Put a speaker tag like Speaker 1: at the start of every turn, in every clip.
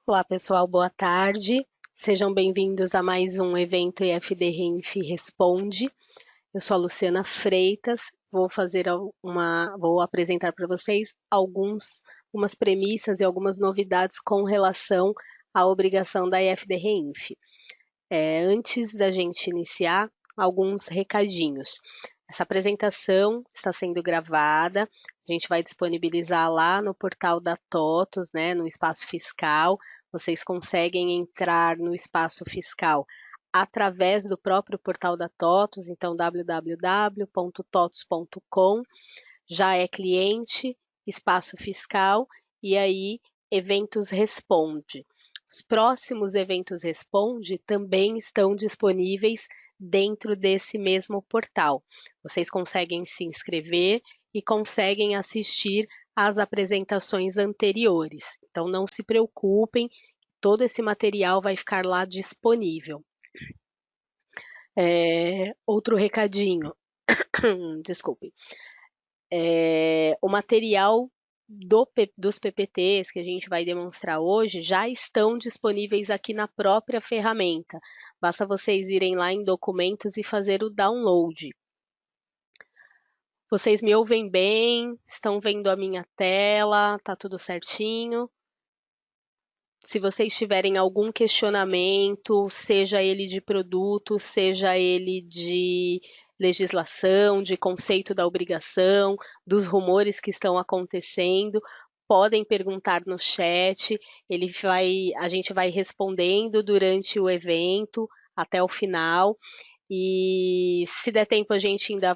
Speaker 1: Olá, pessoal, boa tarde. Sejam bem-vindos a mais um evento IFD Renf Responde. Eu sou a Luciana Freitas. Vou apresentar para vocês algumas premissas e algumas novidades com relação à obrigação da IFD Renf. Antes da gente iniciar, alguns recadinhos. Essa apresentação está sendo gravada, a gente vai disponibilizar lá no portal da TOTUS, né, no espaço fiscal. Vocês conseguem entrar no espaço fiscal através do próprio portal da TOTUS, então www.totus.com, já é cliente, espaço fiscal, e aí Eventos Responde. Os próximos Eventos Responde também estão disponíveis dentro desse mesmo portal. Vocês conseguem se inscrever e conseguem assistir às apresentações anteriores. Então não se preocupem, todo esse material vai ficar lá disponível. Outro recadinho, desculpe. O material dos PPTs que a gente vai demonstrar hoje já estão disponíveis aqui na própria ferramenta. Basta vocês irem lá em documentos e fazer o download. Vocês me ouvem bem? Estão vendo a minha tela? Tá tudo certinho? Se vocês tiverem algum questionamento, seja ele de produto, seja ele de legislação, de conceito da obrigação, dos rumores que estão acontecendo, podem perguntar no chat, a gente vai respondendo durante o evento até o final. E se der tempo, a gente ainda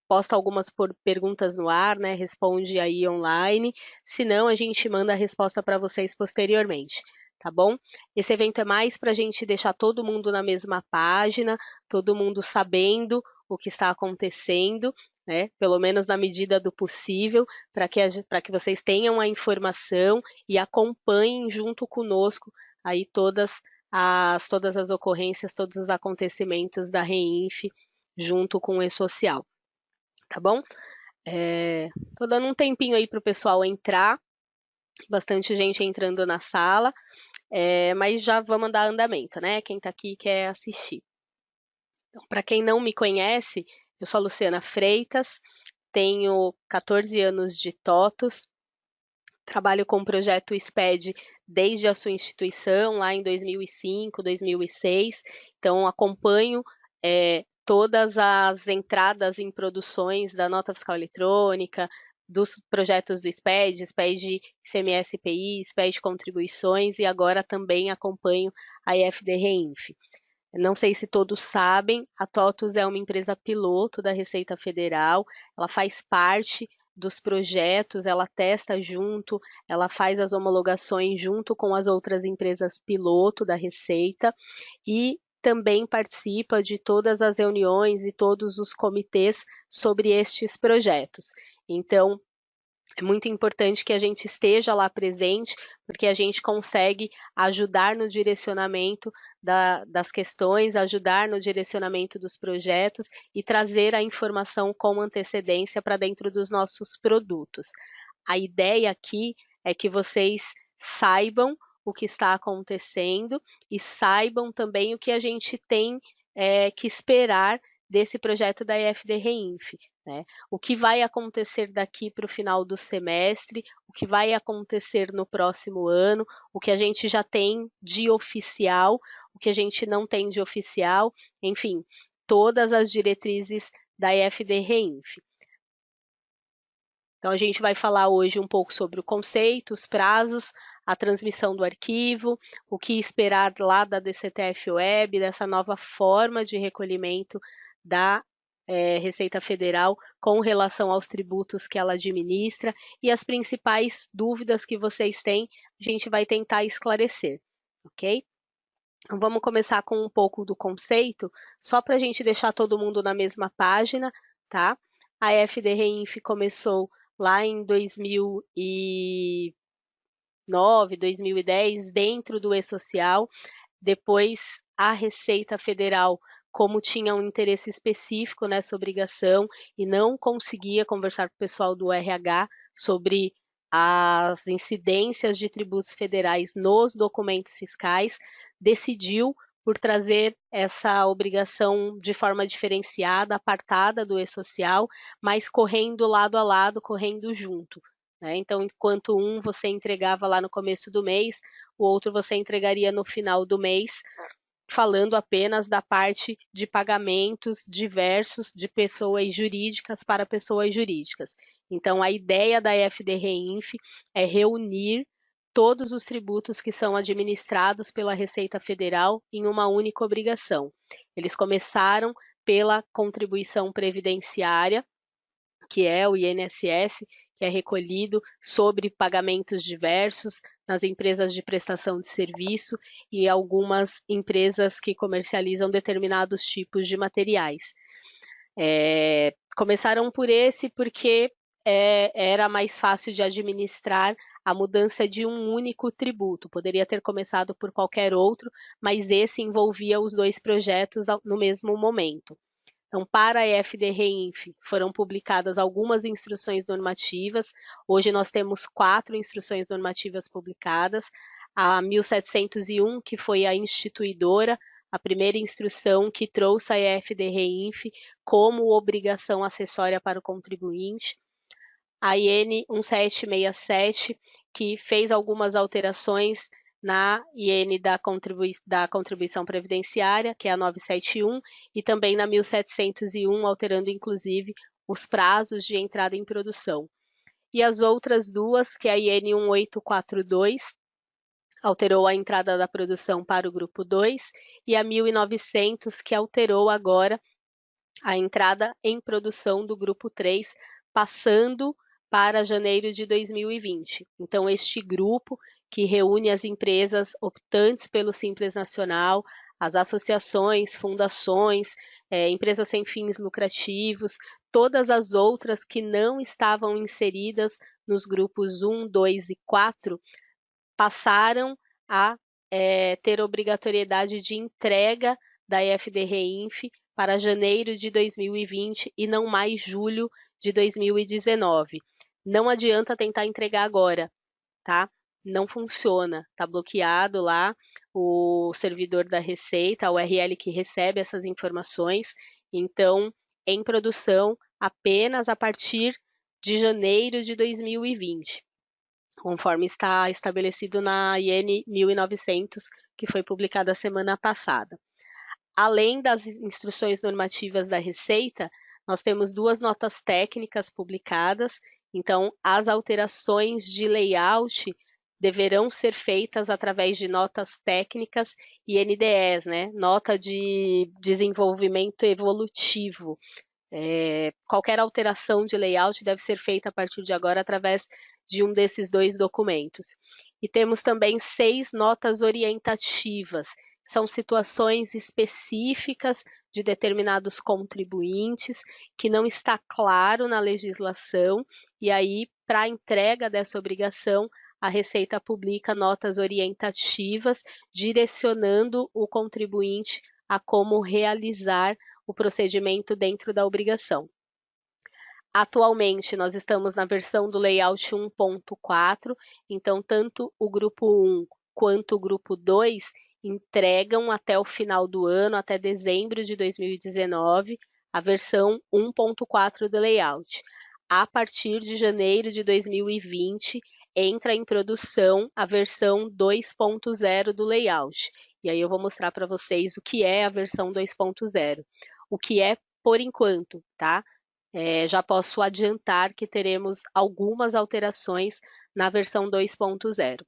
Speaker 1: posta algumas perguntas no ar, né? Responde aí online. Se não, a gente manda a resposta para vocês posteriormente, tá bom? Esse evento é mais para a gente deixar todo mundo na mesma página, todo mundo sabendo o que está acontecendo, né? Pelo menos na medida do possível, para que vocês tenham a informação e acompanhem junto conosco aí todas as ocorrências, todos os acontecimentos da REINF junto com o E-Social. Tá bom? Tô dando um tempinho aí para o pessoal entrar, bastante gente entrando na sala, mas já vamos dar andamento, né? Quem tá aqui quer assistir. Então, para quem não me conhece, eu sou a Luciana Freitas, tenho 14 anos de TOTUS, trabalho com o projeto SPED desde a sua instituição, lá em 2005, 2006, então acompanho todas as entradas em produções da nota fiscal eletrônica, dos projetos do SPED, SPED ICMS-PI, SPED contribuições, e agora também acompanho a IFD Reinf. Não sei se todos sabem, a TOTUS é uma empresa piloto da Receita Federal, ela faz parte dos projetos, ela testa junto, ela faz as homologações junto com as outras empresas piloto da Receita e também participa de todas as reuniões e todos os comitês sobre estes projetos. Então, é muito importante que a gente esteja lá presente, porque a gente consegue ajudar no direcionamento das questões, ajudar no direcionamento dos projetos e trazer a informação com antecedência para dentro dos nossos produtos. A ideia aqui é que vocês saibam o que está acontecendo e saibam também o que a gente tem que esperar desse projeto da EFD Reinf. Né? O que vai acontecer daqui para o final do semestre, o que vai acontecer no próximo ano, o que a gente já tem de oficial, o que a gente não tem de oficial, enfim, todas as diretrizes da EFD Reinf. Então, a gente vai falar hoje um pouco sobre o conceito, os prazos, a transmissão do arquivo, o que esperar lá da DCTF Web, dessa nova forma de recolhimento da Receita Federal com relação aos tributos que ela administra e as principais dúvidas que vocês têm, a gente vai tentar esclarecer, ok? Então, vamos começar com um pouco do conceito, só para a gente deixar todo mundo na mesma página, tá? A FD Reinf começou lá em 2009, 2010, dentro do E-Social. Depois, a Receita Federal, como tinha um interesse específico nessa obrigação e não conseguia conversar com o pessoal do RH sobre as incidências de tributos federais nos documentos fiscais, decidiu por trazer essa obrigação de forma diferenciada, apartada do e-social, mas correndo lado a lado, correndo junto. Né? Então, enquanto um você entregava lá no começo do mês, o outro você entregaria no final do mês, falando apenas da parte de pagamentos diversos de pessoas jurídicas para pessoas jurídicas. Então, a ideia da FD-Reinf é reunir todos os tributos que são administrados pela Receita Federal em uma única obrigação. Eles começaram pela contribuição previdenciária, que é o INSS, que é recolhido sobre pagamentos diversos nas empresas de prestação de serviço e algumas empresas que comercializam determinados tipos de materiais. Começaram por esse porque era mais fácil de administrar a mudança de um único tributo. Poderia ter começado por qualquer outro, mas esse envolvia os dois projetos no mesmo momento. Então, para a EFD-REINF, foram publicadas algumas instruções normativas. Hoje nós temos 4 instruções normativas publicadas. A 1701, que foi a instituidora, a primeira instrução que trouxe a EFD-REINF como obrigação acessória para o contribuinte. A IN 1767, que fez algumas alterações na IN da contribuição previdenciária, que é a 971, e também na 1701, alterando inclusive os prazos de entrada em produção. E as outras duas, que é a IN 1842, alterou a entrada da produção para o grupo 2, e a 1900, que alterou agora a entrada em produção do grupo 3, passando para janeiro de 2020. Então, este grupo, que reúne as empresas optantes pelo Simples Nacional, as associações, fundações, empresas sem fins lucrativos, todas as outras que não estavam inseridas nos grupos 1, 2 e 4, passaram a ter obrigatoriedade de entrega da EFD-REINF para janeiro de 2020 e não mais julho de 2019. Não adianta tentar entregar agora, tá? Não funciona, tá bloqueado lá o servidor da Receita, a URL que recebe essas informações. Então, em produção apenas a partir de janeiro de 2020, conforme está estabelecido na IN 1900, que foi publicada a semana passada. Além das instruções normativas da Receita, nós temos 2 notas técnicas publicadas. Então, as alterações de layout deverão ser feitas através de notas técnicas e NDEs, né? Nota de desenvolvimento evolutivo. Qualquer alteração de layout deve ser feita a partir de agora através de um desses 2 documentos. E temos também 6 notas orientativas. São situações específicas de determinados contribuintes que não está claro na legislação, e aí, para a entrega dessa obrigação, a Receita publica notas orientativas direcionando o contribuinte a como realizar o procedimento dentro da obrigação. Atualmente, nós estamos na versão do layout 1.4, então tanto o grupo 1 quanto o grupo 2 entregam até o final do ano, até dezembro de 2019, a versão 1.4 do layout. A partir de janeiro de 2020, entra em produção a versão 2.0 do layout. E aí eu vou mostrar para vocês o que é a versão 2.0. O que é por enquanto, tá? Já posso adiantar que teremos algumas alterações na versão 2.0.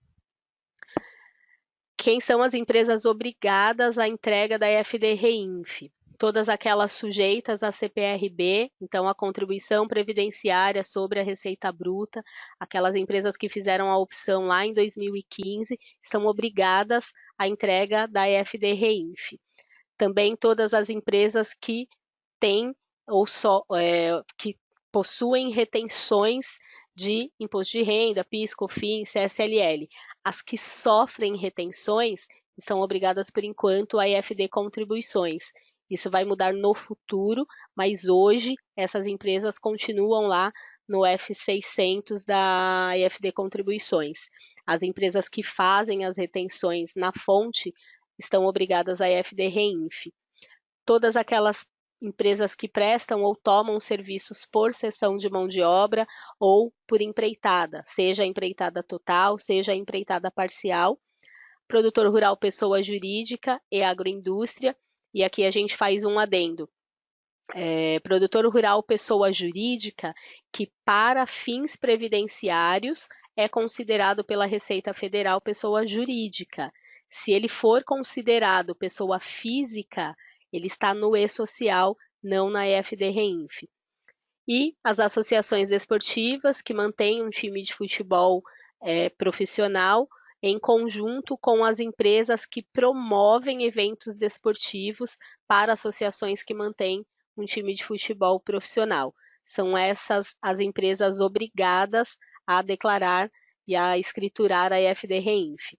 Speaker 1: Quem são as empresas obrigadas à entrega da FD-REINF? Todas aquelas sujeitas à CPRB, então a contribuição previdenciária sobre a receita bruta, aquelas empresas que fizeram a opção lá em 2015, estão obrigadas à entrega da FD-REINF. Também todas as empresas que têm ou que possuem retenções de imposto de renda, PIS, COFINS, CSLL. As que sofrem retenções são obrigadas, por enquanto, a EFD contribuições. Isso vai mudar no futuro, mas hoje essas empresas continuam lá no F600 da IFD Contribuições. As empresas que fazem as retenções na fonte estão obrigadas à IFD Reinf. Todas aquelas empresas que prestam ou tomam serviços por cessão de mão de obra ou por empreitada, seja a empreitada total, seja a empreitada parcial, produtor rural pessoa jurídica e agroindústria, e aqui a gente faz um adendo. Produtor rural pessoa jurídica que para fins previdenciários é considerado pela Receita Federal pessoa jurídica. Se ele for considerado pessoa física, ele está no E-Social, não na EFD-REINF. E as associações desportivas que mantêm um time de futebol profissional em conjunto com as empresas que promovem eventos desportivos para associações que mantêm um time de futebol profissional. São essas as empresas obrigadas a declarar e a escriturar a EFD-REINF.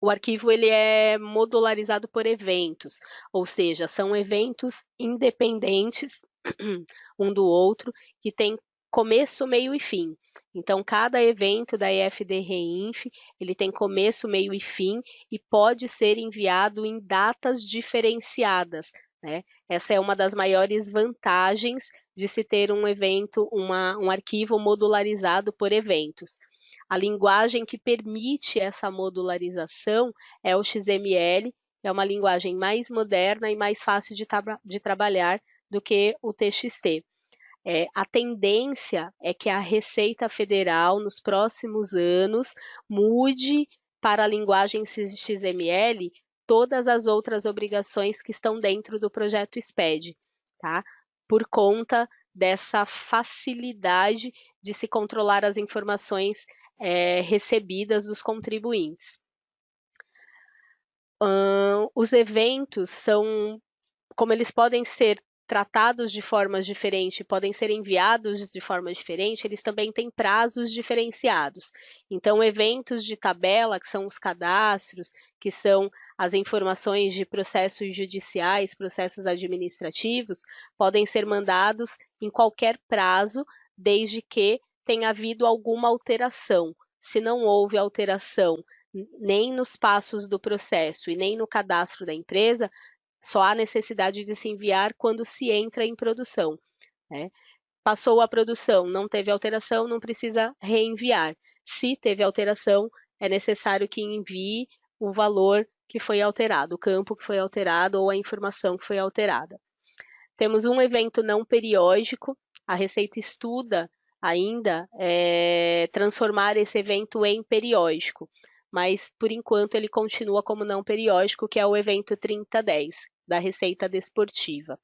Speaker 1: O arquivo ele é modularizado por eventos, ou seja, são eventos independentes um do outro, que tem começo, meio e fim. Então, cada evento da EFD-REINF, ele tem começo, meio e fim e pode ser enviado em datas diferenciadas, né? Essa é uma das maiores vantagens de se ter um evento, um arquivo modularizado por eventos. A linguagem que permite essa modularização é o XML, é uma linguagem mais moderna e mais fácil de trabalhar do que o TXT. A tendência é que a Receita Federal, nos próximos anos, mude para a linguagem XML todas as outras obrigações que estão dentro do projeto SPED, tá? Por conta dessa facilidade de se controlar as informações recebidas dos contribuintes. Os eventos são, como eles podem ser tratados de formas diferentes, podem ser enviados de forma diferente, eles também têm prazos diferenciados. Então, eventos de tabela, que são os cadastros, que são as informações de processos judiciais, processos administrativos, podem ser mandados em qualquer prazo, desde que tenha havido alguma alteração. Se não houve alteração nem nos passos do processo e nem no cadastro da empresa, só há necessidade de se enviar quando se entra em produção, né? Passou a produção, não teve alteração, não precisa reenviar. Se teve alteração, é necessário que envie o valor que foi alterado, o campo que foi alterado ou a informação que foi alterada. Temos um evento não periódico, a Receita estuda ainda transformar esse evento em periódico, mas por enquanto ele continua como não periódico, que é o evento 3010 da Receita Desportiva.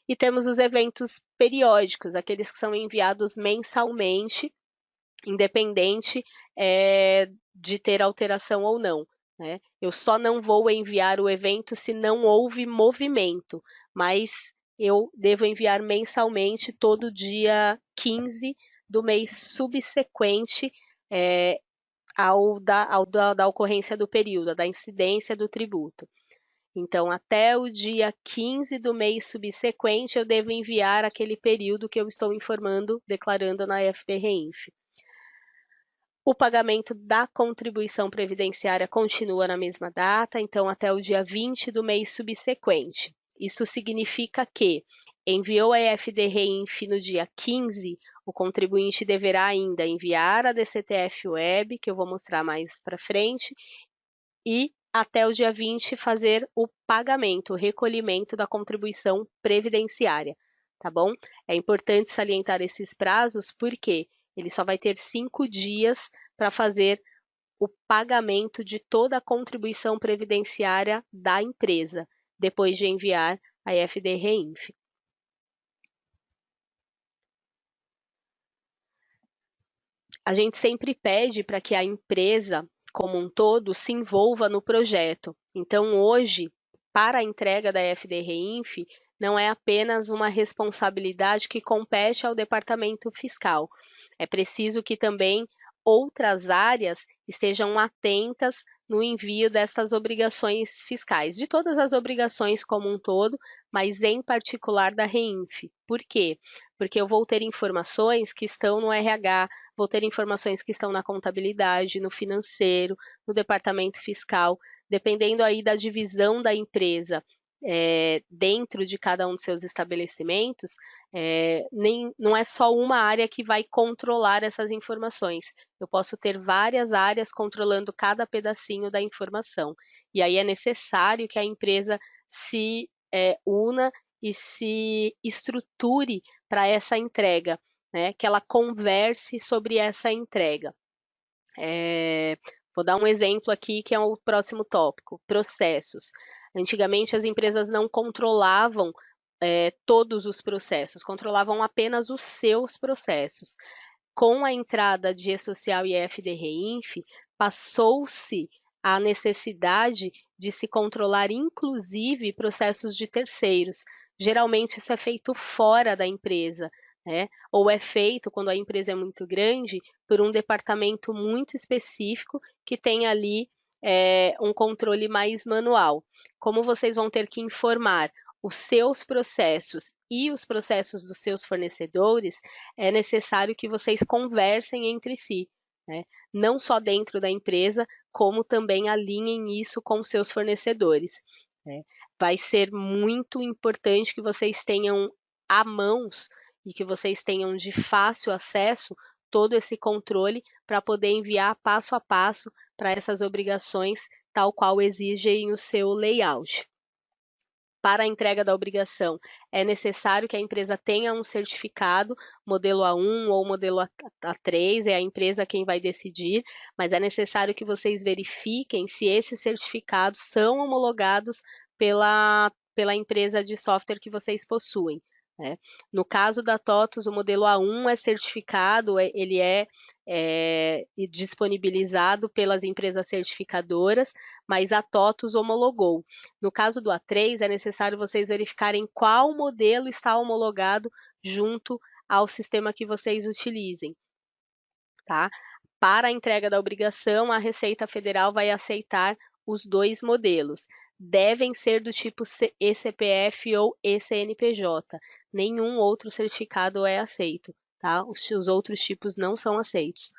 Speaker 1: E temos os eventos periódicos, aqueles que são enviados mensalmente, independente de ter alteração ou não, né? Eu só não vou enviar o evento se não houve movimento, mas eu devo enviar mensalmente todo dia 15 do mês subsequente da ocorrência do período, da incidência do tributo. Então, até o dia 15 do mês subsequente, eu devo enviar aquele período que eu estou informando, declarando na EFD-REINF. O pagamento da contribuição previdenciária continua na mesma data, então até o dia 20 do mês subsequente. Isso significa que enviou a EFD-REINF no dia 15, o contribuinte deverá ainda enviar a DCTF Web, que eu vou mostrar mais para frente, e até o dia 20 fazer o pagamento, o recolhimento da contribuição previdenciária, tá bom? É importante salientar esses prazos porque ele só vai ter 5 dias para fazer o pagamento de toda a contribuição previdenciária da empresa, depois de enviar a EFD-REINF. A gente sempre pede para que a empresa como um todo se envolva no projeto. Então, hoje, para a entrega da EFD-REINF, não é apenas uma responsabilidade que compete ao departamento fiscal. É preciso que também outras áreas estejam atentas no envio dessas obrigações fiscais, de todas as obrigações como um todo, mas em particular da REINF. Por quê? porque eu vou ter informações que estão no RH, vou ter informações que estão na contabilidade, no financeiro, no departamento fiscal, dependendo aí da divisão da empresa. Dentro de cada um dos seus estabelecimentos, não é só uma área que vai controlar essas informações. Eu posso ter várias áreas controlando cada pedacinho da informação. E aí é necessário que a empresa se una e se estruture para essa entrega, né? Que ela converse sobre essa entrega. Vou dar um exemplo aqui que é o próximo tópico: processos. Antigamente as empresas não controlavam todos os processos, controlavam apenas os seus processos. Com a entrada de E-Social e EFD-REINF, passou-se a necessidade de se controlar, inclusive, processos de terceiros. Geralmente isso é feito fora da empresa, né? Ou é feito, quando a empresa é muito grande, por um departamento muito específico que tem ali um controle mais manual. Como vocês vão ter que informar os seus processos e os processos dos seus fornecedores, é necessário que vocês conversem entre si, né? Não só dentro da empresa, como também alinhem isso com seus fornecedores, né? Vai ser muito importante que vocês tenham à mãos e que vocês tenham de fácil acesso todo esse controle para poder enviar passo a passo para essas obrigações, tal qual exigem o seu layout. Para a entrega da obrigação, é necessário que a empresa tenha um certificado, modelo A1 ou modelo A3, é a empresa quem vai decidir, mas é necessário que vocês verifiquem se esses certificados são homologados pela empresa de software que vocês possuem, né? No caso da TOTUS, o modelo A1 é certificado, ele é disponibilizado pelas empresas certificadoras, mas a TOTUS homologou. No caso do A3, é necessário vocês verificarem qual modelo está homologado junto ao sistema que vocês utilizem, tá? Para a entrega da obrigação, a Receita Federal vai aceitar os dois modelos. Devem ser do tipo eCPF ou eCNPJ. Nenhum outro certificado é aceito, tá? Os outros tipos não são aceitos.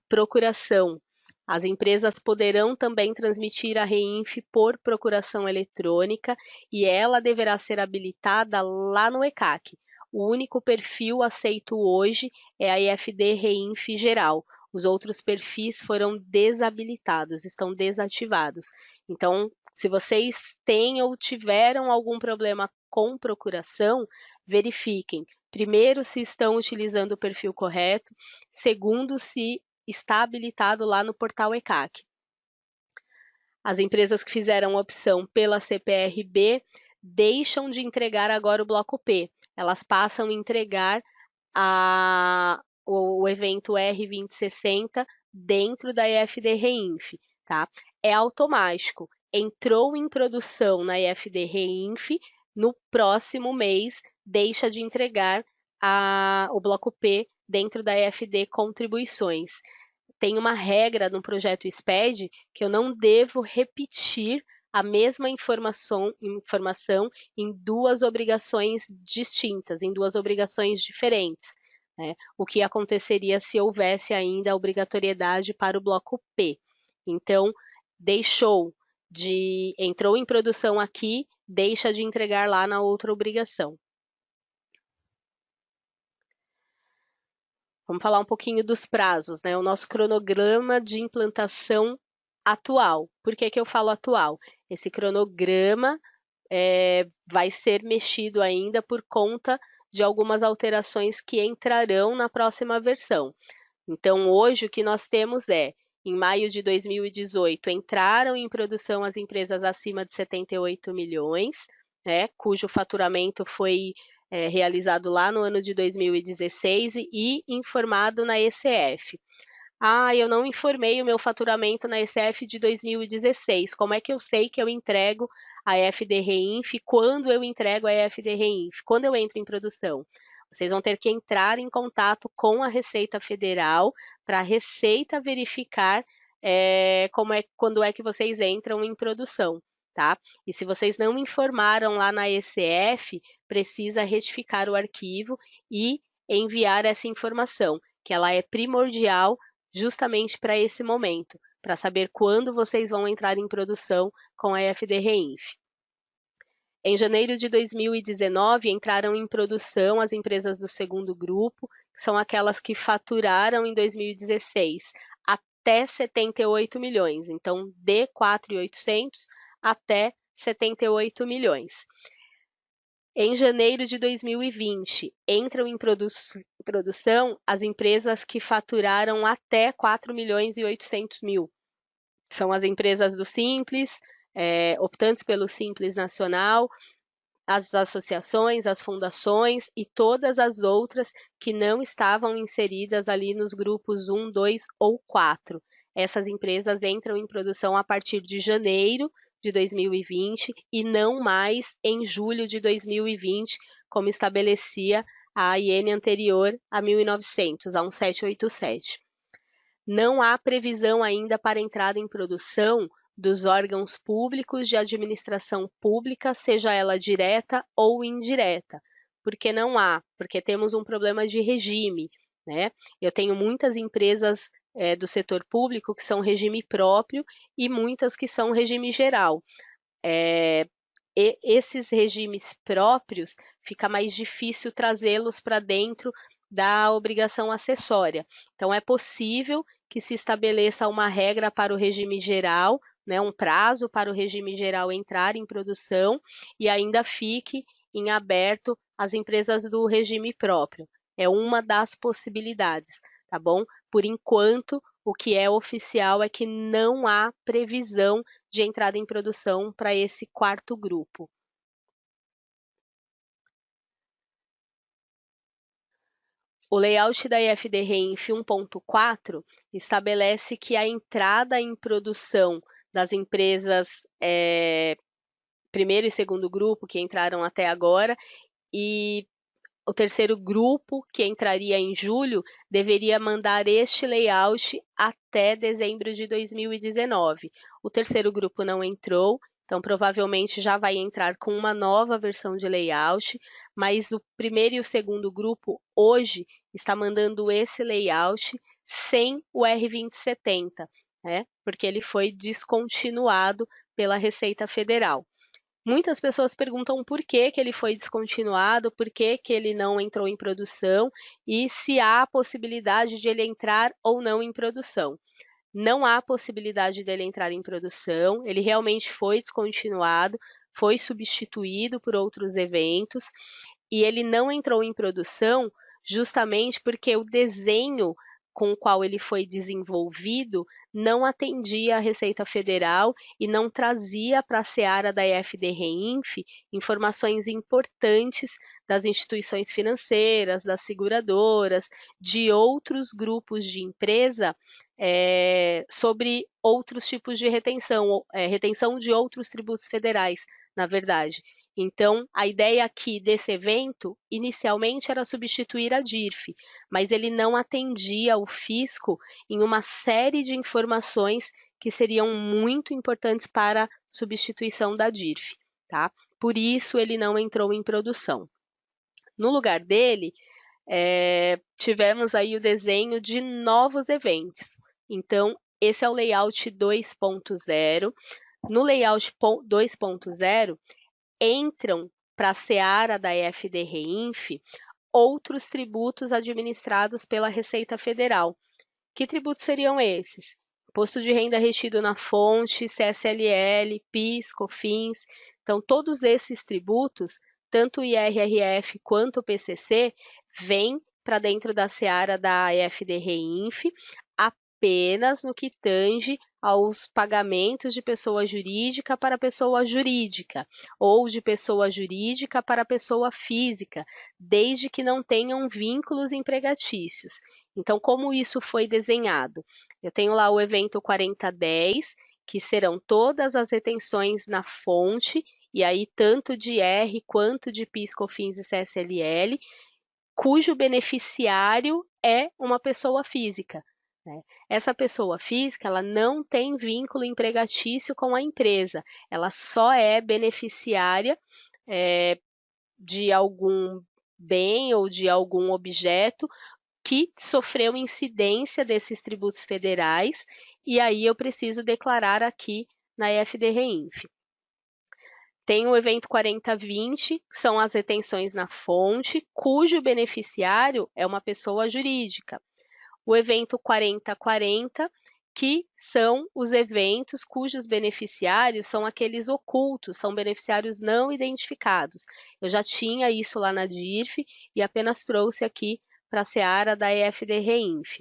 Speaker 1: Procuração. As empresas poderão também transmitir a REINF por procuração eletrônica e ela deverá ser habilitada lá no ECAC. O único perfil aceito hoje é a IFD REINF geral. Os outros perfis foram desabilitados, estão desativados. Então, se vocês têm ou tiveram algum problema com procuração, verifiquem. Primeiro, se estão utilizando o perfil correto. Segundo, se está habilitado lá no portal ECAC. As empresas que fizeram opção pela CPR-B deixam de entregar agora o bloco P. Elas passam a entregar o evento R2060 dentro da EFD REINF, tá? É automático. Entrou em produção na EFD REINF, no próximo mês deixa de entregar o bloco P dentro da EFD Contribuições. Tem uma regra no projeto SPED que eu não devo repetir a mesma informação em duas obrigações distintas, em duas obrigações diferentes, né? O que aconteceria se houvesse ainda a obrigatoriedade para o bloco P. Então, entrou em produção aqui, deixa de entregar lá na outra obrigação. Vamos falar um pouquinho dos prazos, né? O nosso cronograma de implantação atual. Por que eu falo atual? Esse cronograma vai ser mexido ainda por conta de algumas alterações que entrarão na próxima versão. Então, hoje o que nós temos em maio de 2018, entraram em produção as empresas acima de 78 milhões, né, cujo faturamento foi realizado lá no ano de 2016 e informado na ECF. Eu não informei o meu faturamento na ECF de 2016. Como é que eu sei que eu entrego a EFD REINF? Quando eu entrego a EFD REINF? Quando eu entro em produção? Vocês vão ter que entrar em contato com a Receita Federal para a Receita verificar quando é que vocês entram em produção, tá? E se vocês não informaram lá na ECF, precisa retificar o arquivo e enviar essa informação, que ela é primordial justamente para esse momento, para saber quando vocês vão entrar em produção com a EFD Reinf. Em janeiro de 2019, entraram em produção as empresas do segundo grupo, que são aquelas que faturaram em 2016 até 78 milhões. Então, de 4.800 até 78 milhões. Em janeiro de 2020, entram em produção as empresas que faturaram até 4 milhões e 800 mil. São as empresas do Simples, optantes pelo Simples Nacional, as associações, as fundações e todas as outras que não estavam inseridas ali nos grupos 1, 2 ou 4. Essas empresas entram em produção a partir de janeiro de 2020 e não mais em julho de 2020, como estabelecia a IN anterior a 1900, a 1787. Não há previsão ainda para entrada em produção dos órgãos públicos de administração pública, seja ela direta ou indireta. Por que não há? Porque temos um problema de regime, né? Eu tenho muitas empresas do setor público que são regime próprio e muitas que são regime geral. Esses regimes próprios, fica mais difícil trazê-los para dentro da obrigação acessória. Então, é possível que se estabeleça uma regra para o regime geral, né, um prazo para o regime geral entrar em produção e ainda fique em aberto as empresas do regime próprio. É uma das possibilidades, tá bom? Por enquanto, o que é oficial é que não há previsão de entrada em produção para esse quarto grupo. O layout da IFD Reinf 1.4 estabelece que a entrada em produção das empresas primeiro e segundo grupo que entraram até agora e o terceiro grupo, que entraria em julho, deveria mandar este layout até dezembro de 2019. O terceiro grupo não entrou, então provavelmente já vai entrar com uma nova versão de layout, mas o primeiro e o segundo grupo hoje está mandando esse layout sem o R2070, né? Porque ele foi descontinuado pela Receita Federal. Muitas pessoas perguntam por que ele foi descontinuado, por que ele não entrou em produção e se há possibilidade de ele entrar ou não em produção. Não há possibilidade dele entrar em produção, ele realmente foi descontinuado, foi substituído por outros eventos e ele não entrou em produção justamente porque o desenho com o qual ele foi desenvolvido não atendia à Receita Federal e não trazia para a seara da EFD Reinf informações importantes das instituições financeiras, das seguradoras, de outros grupos de empresa sobre outros tipos de retenção, retenção de outros tributos federais, na verdade. Então, a ideia aqui desse evento, inicialmente, era substituir a DIRF, mas ele não atendia o fisco em uma série de informações que seriam muito importantes para a substituição da DIRF, tá? Por isso, ele não entrou em produção. No lugar dele, tivemos aí o desenho de novos eventos. Então, esse é o layout 2.0. No layout 2.0, entram para a seara da EFD Reinf outros tributos administrados pela Receita Federal. Que tributos seriam esses? Imposto de renda retido na fonte, CSLL, PIS, COFINS. Então, todos esses tributos, tanto o IRRF quanto o PCC, vêm para dentro da seara da EFD Reinf, apenas no que tange aos pagamentos de pessoa jurídica para pessoa jurídica, ou de pessoa jurídica para pessoa física, desde que não tenham vínculos empregatícios. Então, como isso foi desenhado? Eu tenho lá o evento 4010, que serão todas as retenções na fonte, e aí tanto de R quanto de PIS, COFINS e CSLL, cujo beneficiário é uma pessoa física. né? Essa pessoa física, ela não tem vínculo empregatício com a empresa, ela só é beneficiária de algum bem ou de algum objeto que sofreu incidência desses tributos federais, e aí eu preciso declarar aqui na EFD-REINF. Tem o evento 4020, que são as retenções na fonte, cujo beneficiário é uma pessoa jurídica. O evento 4040, que são os eventos cujos beneficiários são aqueles ocultos, são beneficiários não identificados. Eu já tinha isso lá na DIRF e apenas trouxe aqui para a seara da EFD-REINF.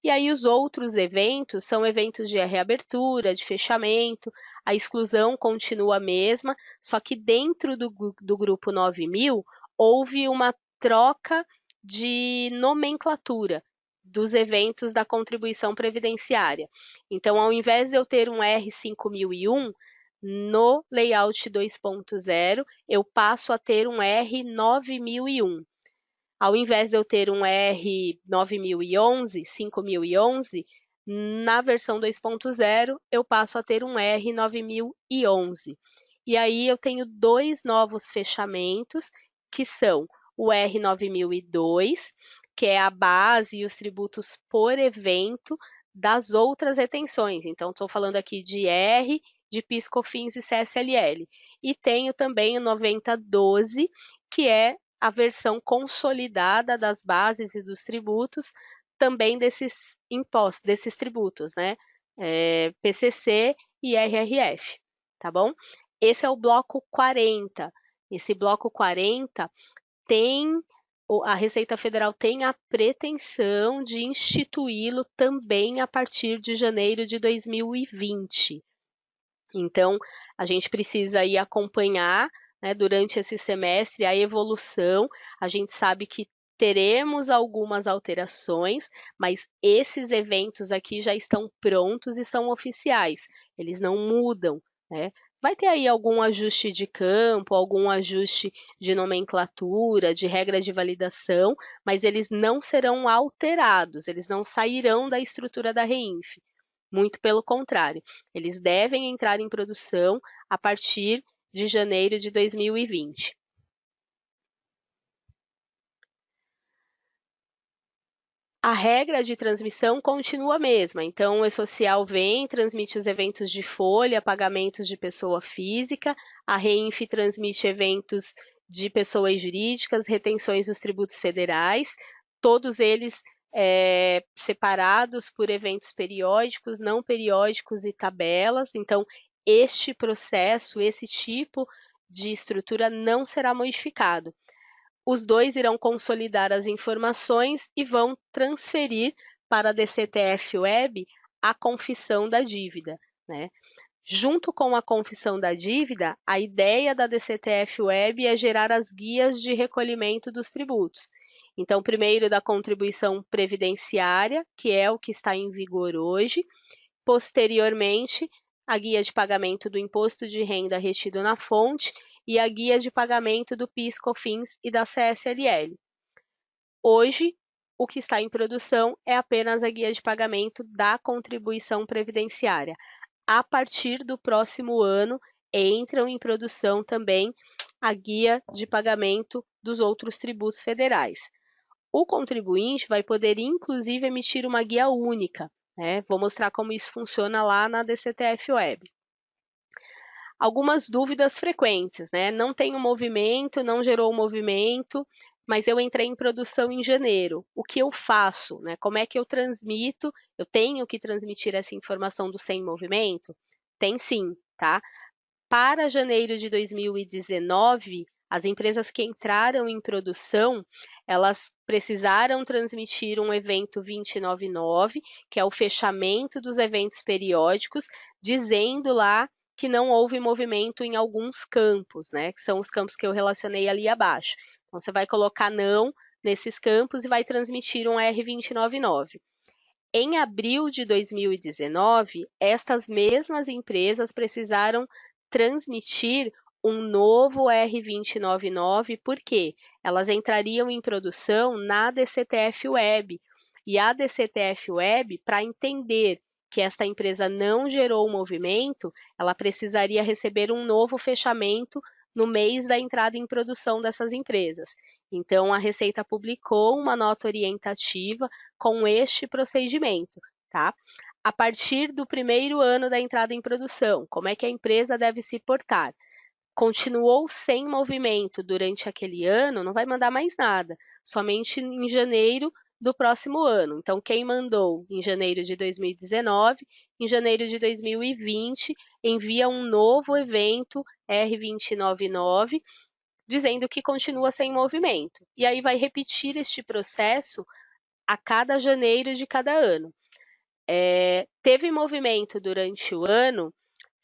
Speaker 1: E aí os outros eventos são eventos de reabertura, de fechamento, a exclusão continua a mesma, só que dentro do grupo 9.000 houve uma troca de nomenclatura dos eventos da contribuição previdenciária. Então, ao invés de eu ter um R5001, no layout 2.0, eu passo a ter um R9001. Ao invés de eu ter um R9011, 5011, na versão 2.0, eu passo a ter um R9011. E aí eu tenho dois novos fechamentos, que são o R9002, que é a base e os tributos por evento das outras retenções. Então, estou falando aqui de R, de PIS, COFINS e CSLL. E tenho também o 9012, que é a versão consolidada das bases e dos tributos, também desses impostos, desses tributos, né? PCC e RRF, tá bom? Esse é o bloco 40. Esse bloco 40 tem, a Receita Federal tem a pretensão de instituí-lo também a partir de janeiro de 2020. Então, a gente precisa aí acompanhar, né, durante esse semestre a evolução. A gente sabe que teremos algumas alterações, mas esses eventos aqui já estão prontos e são oficiais, eles não mudam, né? Vai ter aí algum ajuste de campo, algum ajuste de nomenclatura, de regra de validação, mas eles não serão alterados, eles não sairão da estrutura da REINF. Muito pelo contrário, eles devem entrar em produção a partir de janeiro de 2020. A regra de transmissão continua a mesma, então o E-Social vem, transmite os eventos de folha, pagamentos de pessoa física, a REINF transmite eventos de pessoas jurídicas, retenções dos tributos federais, todos eles separados por eventos periódicos, não periódicos e tabelas. Então, este processo, esse tipo de estrutura não será modificado. Os dois irão consolidar as informações e vão transferir para a DCTF Web a confissão da dívida, né? Junto com a confissão da dívida, a ideia da DCTF Web é gerar as guias de recolhimento dos tributos. Então, primeiro da contribuição previdenciária, que é o que está em vigor hoje, posteriormente, a guia de pagamento do imposto de renda retido na fonte e a guia de pagamento do PIS, COFINS e da CSLL. Hoje, o que está em produção é apenas a guia de pagamento da contribuição previdenciária. A partir do próximo ano, entram em produção também a guia de pagamento dos outros tributos federais. O contribuinte vai poder, inclusive, emitir uma guia única, né? Vou mostrar como isso funciona lá na DCTF Web. Algumas dúvidas frequentes, né? Não tem um movimento, não gerou um movimento, mas eu entrei em produção em janeiro. O que eu faço, né? Como é que eu transmito? Eu tenho que transmitir essa informação do sem movimento? Tem sim, tá? Para janeiro de 2019, as empresas que entraram em produção, elas precisaram transmitir um evento 299, que é o fechamento dos eventos periódicos, dizendo lá que não houve movimento em alguns campos, né? Que são os campos que eu relacionei ali abaixo. Então, você vai colocar não nesses campos e vai transmitir um R299. Em abril de 2019, estas mesmas empresas precisaram transmitir um novo R299, porque elas entrariam em produção na DCTF Web. e a DCTF Web, para entender que esta empresa não gerou movimento, ela precisaria receber um novo fechamento no mês da entrada em produção dessas empresas. Então, a Receita publicou uma nota orientativa com este procedimento, tá? A partir do primeiro ano da entrada em produção, como é que a empresa deve se portar? Continuou sem movimento durante aquele ano, não vai mandar mais nada, somente em janeiro do próximo ano. Então, quem mandou em janeiro de 2019, em janeiro de 2020, envia um novo evento R2099, dizendo que continua sem movimento. E aí vai repetir este processo a cada janeiro de cada ano. Teve movimento durante o ano,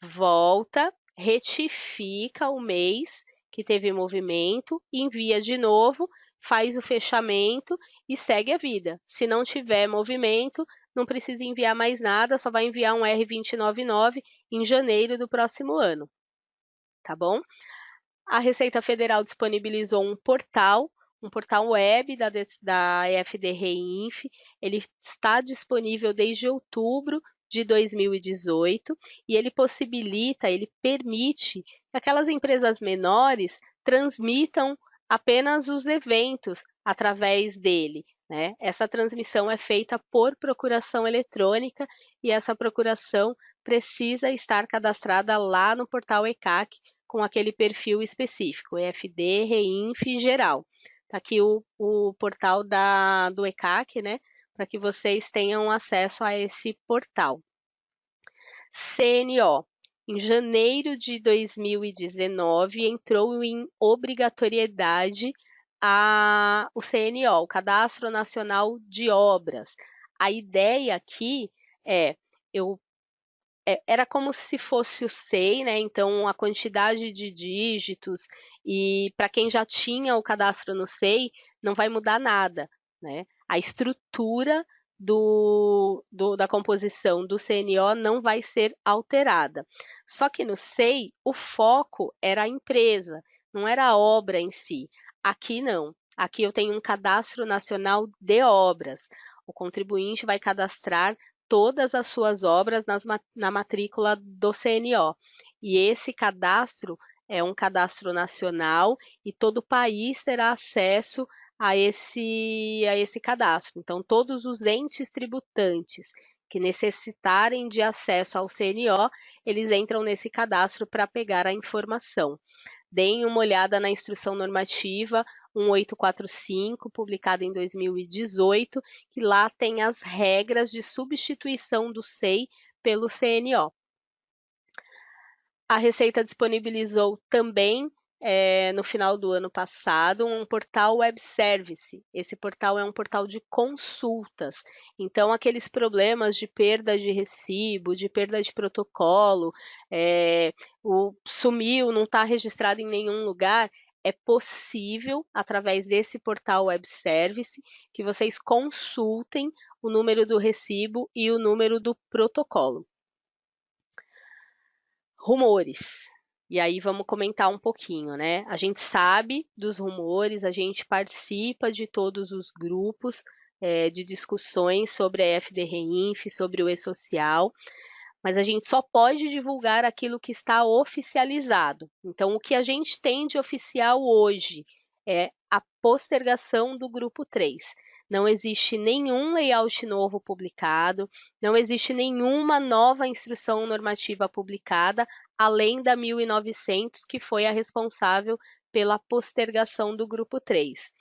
Speaker 1: volta, retifica o mês que teve movimento, envia de novo, faz o fechamento e segue a vida. Se não tiver movimento, não precisa enviar mais nada, só vai enviar um R2099 em janeiro do próximo ano, tá bom? A Receita Federal disponibilizou um portal web da EFD-REINF. Ele está disponível desde outubro de 2018 e ele permite que aquelas empresas menores transmitam apenas os eventos através dele, né? Essa transmissão é feita por procuração eletrônica e essa procuração precisa estar cadastrada lá no portal ECAC com aquele perfil específico, EFD, REINF geral. Está aqui o portal do ECAC, né? Para que vocês tenham acesso a esse portal. CNO. Em janeiro de 2019, entrou em obrigatoriedade o CNO, o Cadastro Nacional de Obras. A ideia aqui era como se fosse o SEI, né? Então, a quantidade de dígitos, e para quem já tinha o cadastro no SEI, não vai mudar nada, né? A estrutura da composição do CNO não vai ser alterada. Só que no SEI, o foco era a empresa, não era a obra em si. Aqui não. Aqui eu tenho um cadastro nacional de obras. O contribuinte vai cadastrar todas as suas obras na matrícula do CNO. E esse cadastro é um cadastro nacional e todo o país terá acesso a esse cadastro. Então, todos os entes tributantes que necessitarem de acesso ao CNO, eles entram nesse cadastro para pegar a informação. Deem uma olhada na instrução normativa 1845, publicada em 2018, que lá tem as regras de substituição do SEI pelo CNO. A Receita disponibilizou também, no final do ano passado, um portal web service. Esse portal é um portal de consultas. Então, aqueles problemas de perda de recibo, de perda de protocolo, sumiu, não está registrado em nenhum lugar, é possível, através desse portal web service, que vocês consultem o número do recibo e o número do protocolo. Rumores. E aí vamos comentar um pouquinho, né? A gente sabe dos rumores, a gente participa de todos os grupos de discussões sobre a EFD-REINF, sobre o E-Social, mas a gente só pode divulgar aquilo que está oficializado. Então, o que a gente tem de oficial hoje é a postergação do grupo 3. Não existe nenhum layout novo publicado, não existe nenhuma nova instrução normativa publicada, além da 1900, que foi a responsável pela postergação do grupo 3.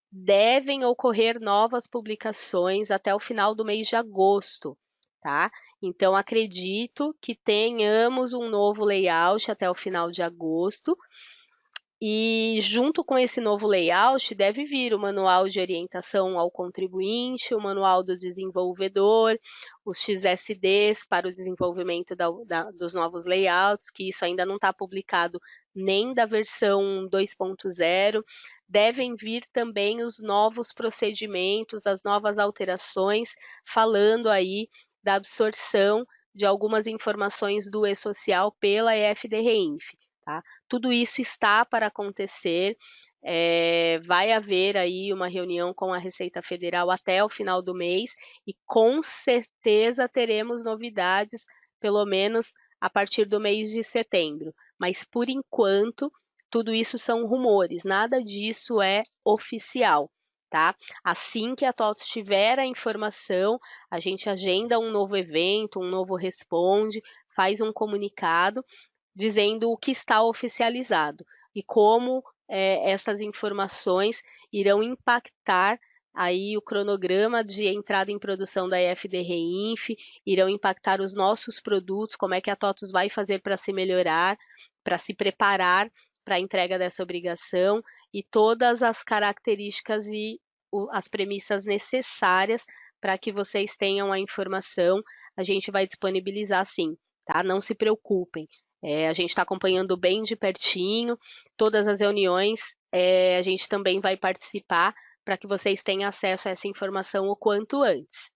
Speaker 1: Devem ocorrer novas publicações até o final do mês de agosto, tá? Então, acredito que tenhamos um novo layout até o final de agosto. E junto com esse novo layout deve vir o manual de orientação ao contribuinte, o manual do desenvolvedor, os XSDs para o desenvolvimento dos novos layouts, que isso ainda não está publicado nem da versão 2.0. Devem vir também os novos procedimentos, as novas alterações, falando aí da absorção de algumas informações do E-Social pela EFD-REINF. Tá? Tudo isso está para acontecer. Vai haver aí uma reunião com a Receita Federal até o final do mês e com certeza teremos novidades, pelo menos a partir do mês de setembro. Mas por enquanto, tudo isso são rumores, nada disso é oficial, tá? Assim que a TOTS tiver a informação, a gente agenda um novo evento, um novo responde, faz um comunicado dizendo o que está oficializado e como essas informações irão impactar aí o cronograma de entrada em produção da EFD-REINF, irão impactar os nossos produtos, como é que a TOTUS vai fazer para se melhorar, para se preparar para a entrega dessa obrigação e todas as características e as premissas necessárias para que vocês tenham a informação, a gente vai disponibilizar sim, tá? Não se preocupem. A gente está acompanhando bem de pertinho, todas as reuniões a gente também vai participar para que vocês tenham acesso a essa informação o quanto antes.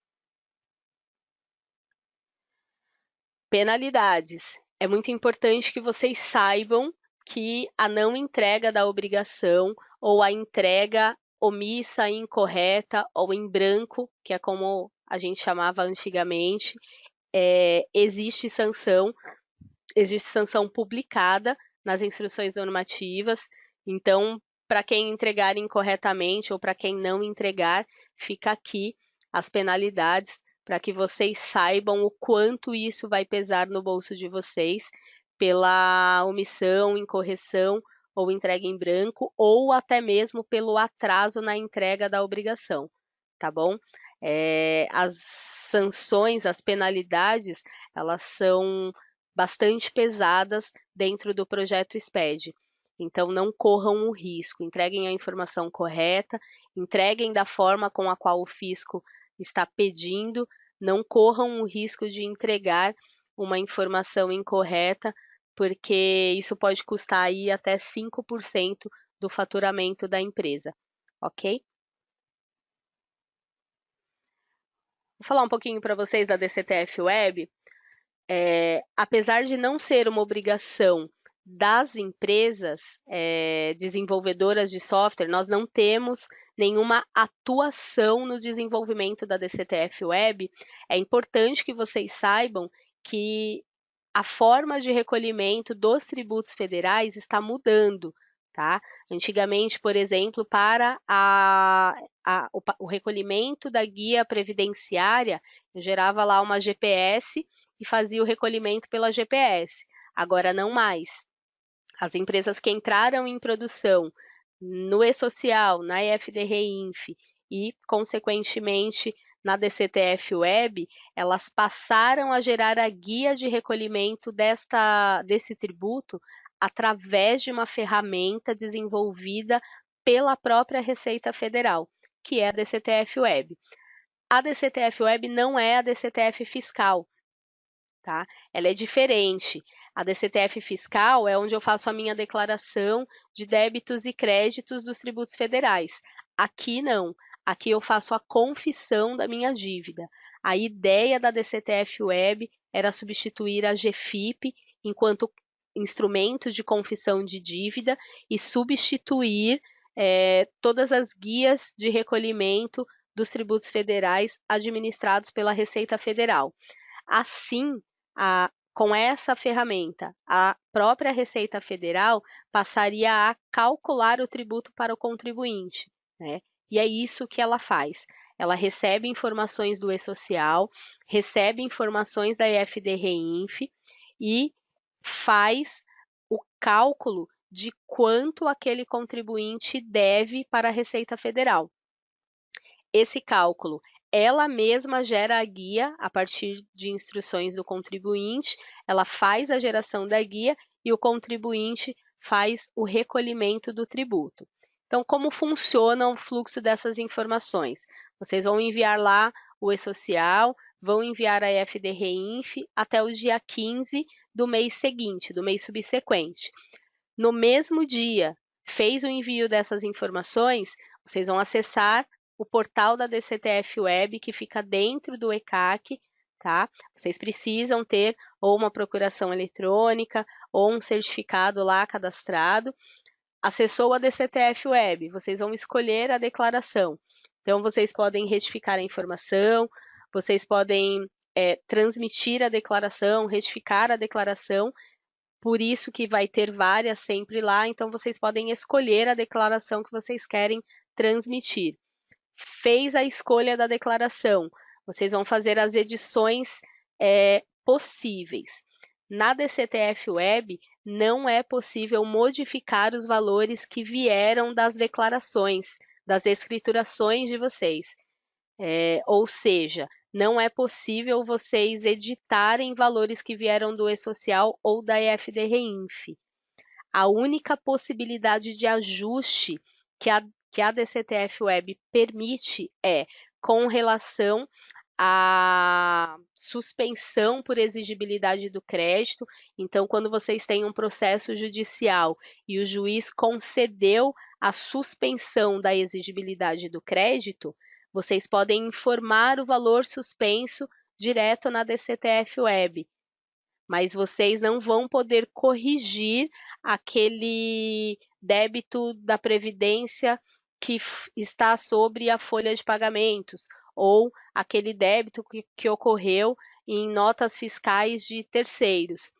Speaker 1: Penalidades. É muito importante que vocês saibam que a não entrega da obrigação ou a entrega omissa, incorreta ou em branco, que é como a gente chamava antigamente, existe sanção publicada nas instruções normativas. Então, para quem entregar incorretamente ou para quem não entregar, fica aqui as penalidades para que vocês saibam o quanto isso vai pesar no bolso de vocês pela omissão, incorreção ou entrega em branco, ou até mesmo pelo atraso na entrega da obrigação, tá bom? As sanções, as penalidades, elas são bastante pesadas dentro do projeto SPED. Então, não corram o risco, entreguem a informação correta, entreguem da forma com a qual o fisco está pedindo, não corram o risco de entregar uma informação incorreta, porque isso pode custar aí até 5% do faturamento da empresa, ok? Vou falar um pouquinho para vocês da DCTF Web. Apesar de não ser uma obrigação das empresas desenvolvedoras de software, nós não temos nenhuma atuação no desenvolvimento da DCTF Web. É importante que vocês saibam que a forma de recolhimento dos tributos federais está mudando, tá? Antigamente, por exemplo, para o recolhimento da guia previdenciária, eu gerava lá uma GPS e fazia o recolhimento pela GPS. Agora não mais. As empresas que entraram em produção no E-Social, na EFD-REINF e, consequentemente, na DCTF Web, elas passaram a gerar a guia de recolhimento desse tributo através de uma ferramenta desenvolvida pela própria Receita Federal, que é a DCTF Web. A DCTF Web não é a DCTF Fiscal, tá? Ela é diferente. A DCTF Fiscal é onde eu faço a minha declaração de débitos e créditos dos tributos federais. Aqui não. Aqui eu faço a confissão da minha dívida. A ideia da DCTF Web era substituir a GFIP enquanto instrumento de confissão de dívida e substituir todas as guias de recolhimento dos tributos federais administrados pela Receita Federal. Assim, com essa ferramenta, a própria Receita Federal passaria a calcular o tributo para o contribuinte, né? E é isso que ela faz. Ela recebe informações do E-Social, recebe informações da EFD-REINF e faz o cálculo de quanto aquele contribuinte deve para a Receita Federal. Esse cálculo, ela mesma gera a guia a partir de instruções do contribuinte, ela faz a geração da guia e o contribuinte faz o recolhimento do tributo. Então, como funciona o fluxo dessas informações? Vocês vão enviar lá o E-Social, vão enviar a EFD-REINF até o dia 15 do mês seguinte, do mês subsequente. No mesmo dia, fez o envio dessas informações, vocês vão acessar o portal da DCTF Web, que fica dentro do ECAC, tá? Vocês precisam ter ou uma procuração eletrônica ou um certificado lá cadastrado. Acessou a DCTF Web, vocês vão escolher a declaração. Então, vocês podem retificar a informação, vocês podem transmitir a declaração, retificar a declaração, por isso que vai ter várias sempre lá, então vocês podem escolher a declaração que vocês querem transmitir. Fez a escolha da declaração, vocês vão fazer as edições possíveis. Na DCTF Web, não é possível modificar os valores que vieram das declarações, das escriturações de vocês. Ou seja, não é possível vocês editarem valores que vieram do E-Social ou da EFD-REINF. A única possibilidade de ajuste que a DCTF Web permite é com relação à suspensão por exigibilidade do crédito. Então, quando vocês têm um processo judicial e o juiz concedeu a suspensão da exigibilidade do crédito, vocês podem informar o valor suspenso direto na DCTF Web, mas vocês não vão poder corrigir aquele débito da Previdência que está sobre a folha de pagamentos, ou aquele débito que ocorreu em notas fiscais de terceiros.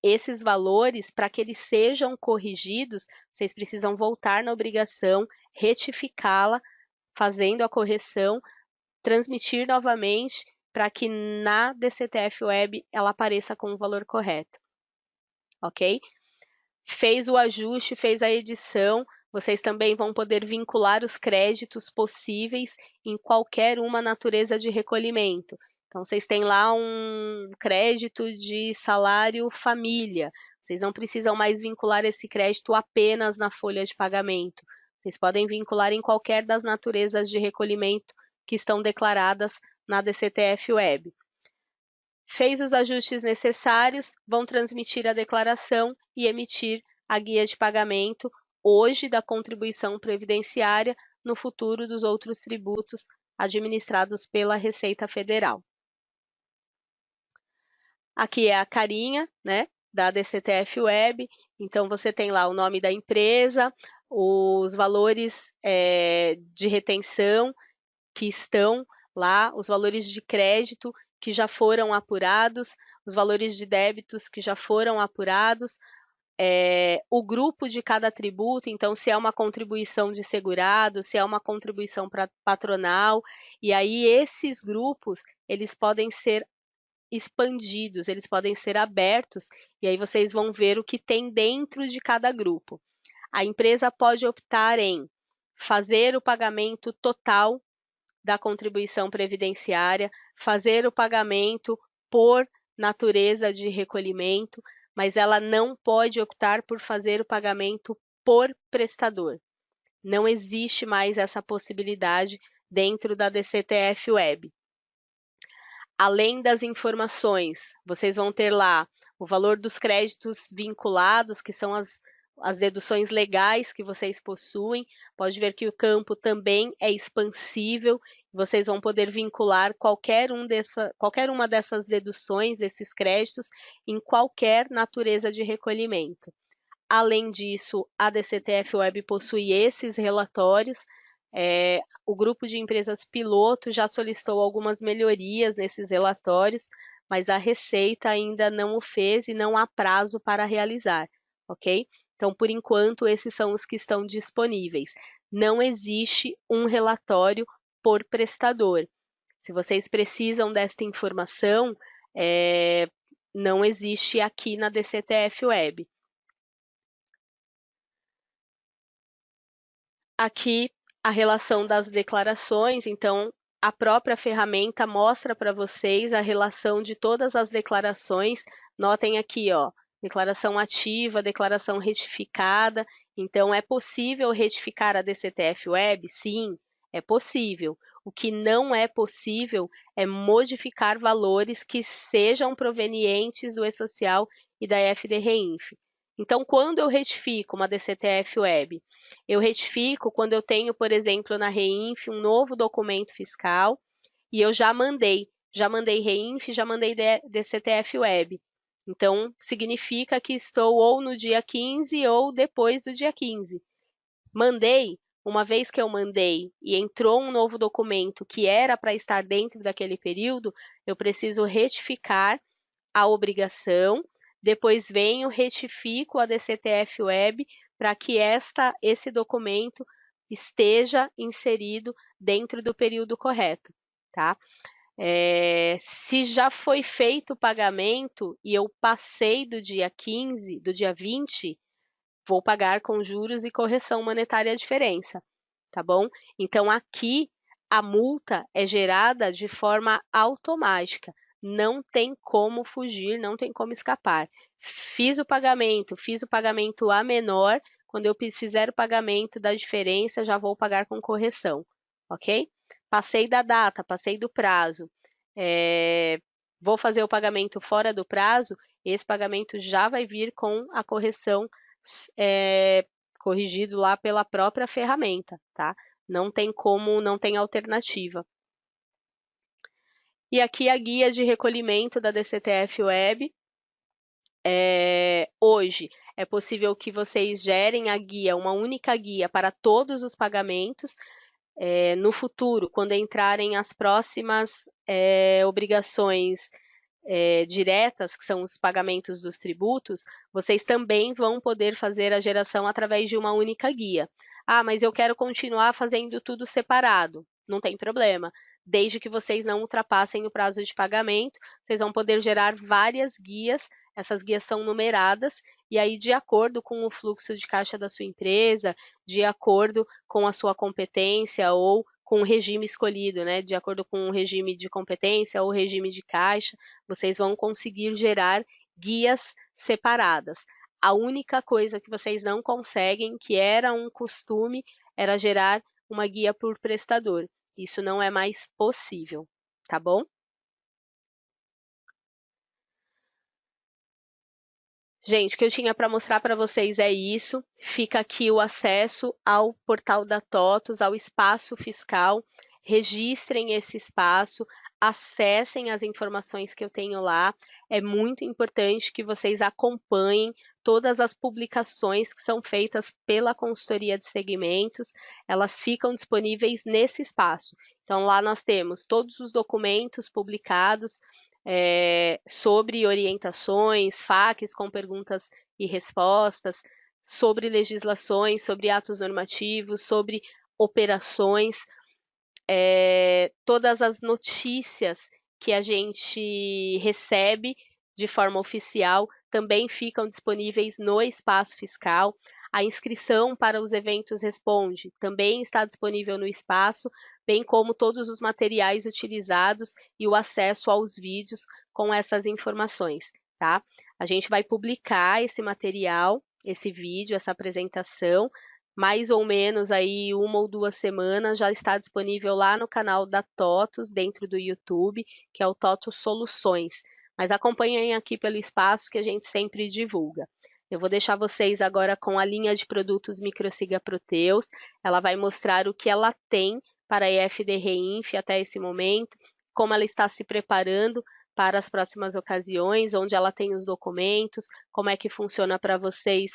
Speaker 1: Esses valores, para que eles sejam corrigidos, vocês precisam voltar na obrigação, retificá-la, fazendo a correção, transmitir novamente para que na DCTF Web ela apareça com o valor correto, ok? Fez o ajuste, fez a edição, vocês também vão poder vincular os créditos possíveis em qualquer uma natureza de recolhimento. Então, vocês têm lá um crédito de salário família, vocês não precisam mais vincular esse crédito apenas na folha de pagamento. Vocês podem vincular em qualquer das naturezas de recolhimento que estão declaradas na DCTF Web. Fez os ajustes necessários, vão transmitir a declaração e emitir a guia de pagamento, hoje da contribuição previdenciária, no futuro dos outros tributos administrados pela Receita Federal. Aqui é a carinha, né, da DCTF Web. Então, você tem lá o nome da empresa, os valores de retenção que estão lá, os valores de crédito que já foram apurados, os valores de débitos que já foram apurados, o grupo de cada tributo, então se é uma contribuição de segurado, se é uma contribuição patronal, e aí esses grupos, eles podem ser expandidos, eles podem ser abertos, e aí vocês vão ver o que tem dentro de cada grupo. A empresa pode optar em fazer o pagamento total da contribuição previdenciária, fazer o pagamento por natureza de recolhimento, mas ela não pode optar por fazer o pagamento por prestador. Não existe mais essa possibilidade dentro da DCTF Web. Além das informações, vocês vão ter lá o valor dos créditos vinculados, que são as deduções legais que vocês possuem. Pode ver que o campo também é expansível. Vocês vão poder vincular qualquer uma dessas deduções, desses créditos, em qualquer natureza de recolhimento. Além disso, a DCTF Web possui esses relatórios. O grupo de empresas piloto já solicitou algumas melhorias nesses relatórios, mas a Receita ainda não o fez e não há prazo para realizar, ok? Então, por enquanto, esses são os que estão disponíveis. Não existe um relatório por prestador. Se vocês precisam desta informação, não existe aqui na DCTF Web. Aqui, a relação das declarações, então, a própria ferramenta mostra para vocês a relação de todas as declarações. Notem aqui, ó, declaração ativa, declaração retificada. Então, é possível retificar a DCTF Web? Sim, é possível. O que não é possível é modificar valores que sejam provenientes do E-Social e da EFD-REINF. Então, quando eu retifico uma DCTF Web, eu retifico quando eu tenho, por exemplo, na REINF um novo documento fiscal e eu já mandei REINF, já mandei DCTF Web. Então, significa que estou ou no dia 15 ou depois do dia 15. Mandei, uma vez que eu mandei e entrou um novo documento que era para estar dentro daquele período, eu preciso retificar a obrigação, depois venho, retifico a DCTF Web para que esse documento esteja inserido dentro do período correto, tá? Se já foi feito o pagamento e eu passei do dia 15, do dia 20, vou pagar com juros e correção monetária a diferença, tá bom? Então, aqui, a multa é gerada de forma automática. Não tem como fugir, não tem como escapar. Fiz o pagamento a menor. Quando eu fizer o pagamento da diferença, já vou pagar com correção, ok? Passei da data, passei do prazo, vou fazer o pagamento fora do prazo, esse pagamento já vai vir com a correção corrigido lá pela própria ferramenta, tá? Não tem como, não tem alternativa. E aqui a guia de recolhimento da DCTF Web. Hoje é possível que vocês gerem a guia, uma única guia para todos os pagamentos. No futuro, quando entrarem as próximas obrigações diretas, que são os pagamentos dos tributos, vocês também vão poder fazer a geração através de uma única guia. Ah, mas eu quero continuar fazendo tudo separado. Não tem problema. Desde que vocês não ultrapassem o prazo de pagamento, vocês vão poder gerar várias guias. Essas guias são numeradas e aí, de acordo com o fluxo de caixa da sua empresa, de acordo com a sua competência ou com o regime escolhido, né? De acordo com o regime de competência ou regime de caixa, vocês vão conseguir gerar guias separadas. A única coisa que vocês não conseguem, que era um costume, era gerar uma guia por prestador. Isso não é mais possível, tá bom? Gente, o que eu tinha para mostrar para vocês é isso. Fica aqui o acesso ao portal da TOTUS, ao espaço fiscal. Registrem esse espaço, acessem as informações que eu tenho lá. É muito importante que vocês acompanhem todas as publicações que são feitas pela consultoria de segmentos. Elas ficam disponíveis nesse espaço. Então, lá nós temos todos os documentos publicados, sobre orientações, FAQs com perguntas e respostas, sobre legislações, sobre atos normativos, sobre operações, todas as notícias que a gente recebe de forma oficial também ficam disponíveis no espaço fiscal. A inscrição para os eventos Responde também está disponível no espaço, bem como todos os materiais utilizados e o acesso aos vídeos com essas informações, tá? A gente vai publicar esse material, esse vídeo, essa apresentação, mais ou menos aí 1 ou 2 semanas, já está disponível lá no canal da TOTUS, dentro do YouTube, que é o TOTUS Soluções. Mas acompanhem aqui pelo espaço que a gente sempre divulga. Eu vou deixar vocês agora com a linha de produtos Microsiga Proteus. Ela vai mostrar o que ela tem para a EFD Reinf até esse momento, como ela está se preparando para as próximas ocasiões, onde ela tem os documentos, como é que funciona para vocês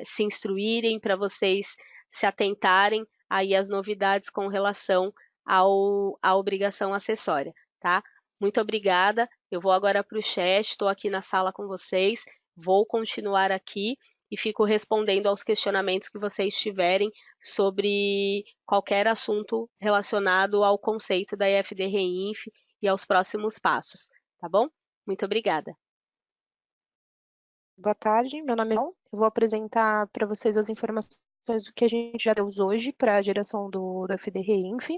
Speaker 1: se instruírem, para vocês se atentarem aí às novidades com relação à obrigação acessória, tá? Muito obrigada. Eu vou agora para o chat, estou aqui na sala com vocês, vou continuar aqui e fico respondendo aos questionamentos que vocês tiverem sobre qualquer assunto relacionado ao conceito da EFD Reinf e aos próximos passos, tá bom? Muito obrigada.
Speaker 2: Boa tarde, meu nome é João. Eu vou apresentar para vocês as informações do que a gente já deu hoje para a geração do FD Reinf.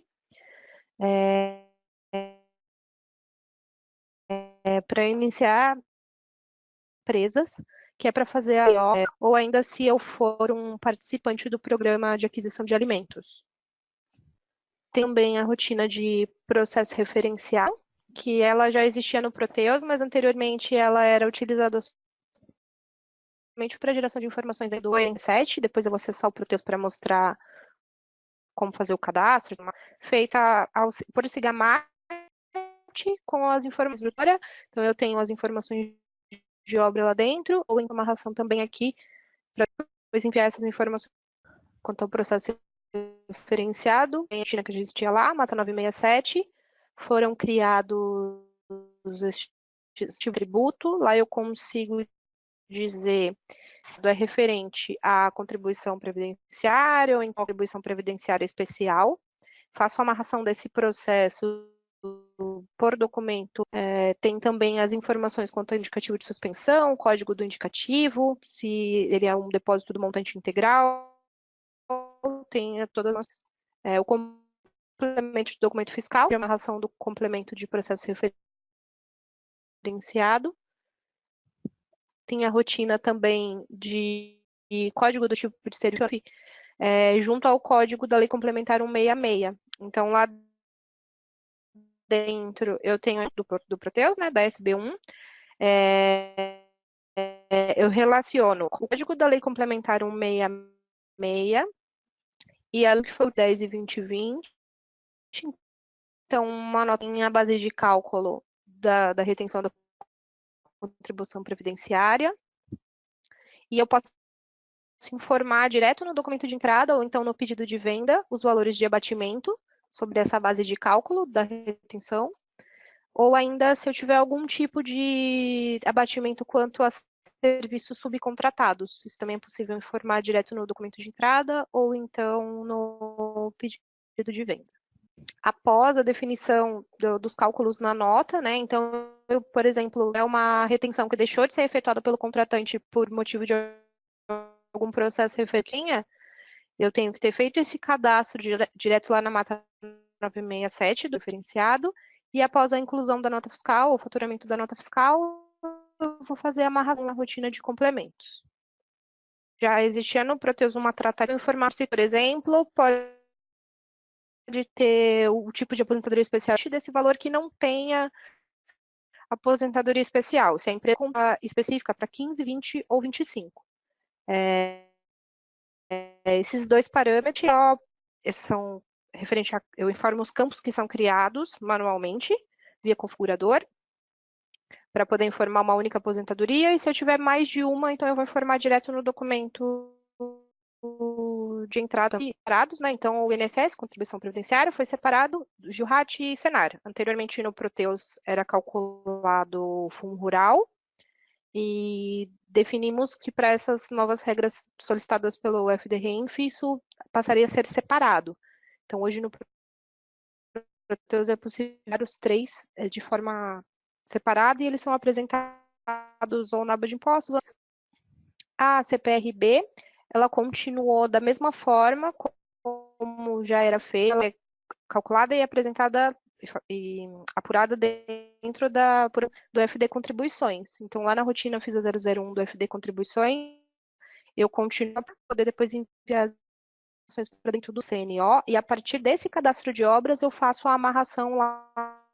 Speaker 2: Para iniciar empresas, que é para fazer a IO, ou ainda se eu for um participante do programa de aquisição de alimentos. Tem também a rotina de processo referencial, que ela já existia no Proteus, mas anteriormente ela era utilizada somente para geração de informações do EN7, depois eu vou acessar o Proteus para mostrar como fazer o cadastro, feita por Sigamart com as informações do história. Então eu tenho as informações de obra lá dentro, ou em amarração também aqui, para depois enviar essas informações quanto ao processo referenciado, a rotina que existia lá, Mata 967, foram criados este tributo. Lá eu consigo dizer se é referente à contribuição previdenciária ou em contribuição previdenciária especial. Faço a amarração desse processo por documento. Tem também as informações quanto ao indicativo de suspensão, o código do indicativo, se ele é um depósito do montante integral, tem todas as... o complemento de documento fiscal, a amarração do complemento de processo referenciado. Tem a rotina também de código do tipo de serviço, junto ao código da Lei Complementar 166. Então, lá dentro, eu tenho do Proteus, né, da SB1, eu relaciono o código da Lei Complementar 166 e a que foi o 10 e 2020. Então, uma notinha à base de cálculo da retenção da contribuição previdenciária. E eu posso informar direto no documento de entrada ou então no pedido de venda os valores de abatimento sobre essa base de cálculo da retenção. Ou ainda, se eu tiver algum tipo de abatimento quanto a serviços subcontratados. Isso também é possível informar direto no documento de entrada ou então no pedido de venda. Após a definição dos cálculos na nota, né? Então, por exemplo, é uma retenção que deixou de ser efetuada pelo contratante por motivo de algum processo referente, eu tenho que ter feito esse cadastro direto lá na Mata 967 do diferenciado, e após a inclusão da nota fiscal, o faturamento da nota fiscal, eu vou fazer a amarração na rotina de complementos. Já existia no Proteus uma tratativa informática, por exemplo, pode ter o tipo de aposentadoria especial desse valor que não tenha aposentadoria especial, se a empresa específica para 15, 20 ou 25. Esses dois parâmetros são referentes a... Eu informo os campos que são criados manualmente, via configurador, para poder informar uma única aposentadoria, e se eu tiver mais de uma, então eu vou informar direto no documento de entrada separados, né? Então, o INSS, contribuição previdenciária, foi separado do GILRAT e Senar. Anteriormente, no Proteus, era calculado fundo rural, e definimos que para essas novas regras solicitadas pelo FDRENF, isso passaria a ser separado. Então, hoje no Proteus é possível os três de forma separada e eles são apresentados ou na aba de impostos. A CPRB, ela continuou da mesma forma como já era feita, ela é calculada e apresentada e apurada dentro do FD Contribuições. Então, lá na rotina eu fiz a 001 do FD Contribuições, eu continuo para poder depois enviar as informações para dentro do CNO, e a partir desse cadastro de obras eu faço a amarração lá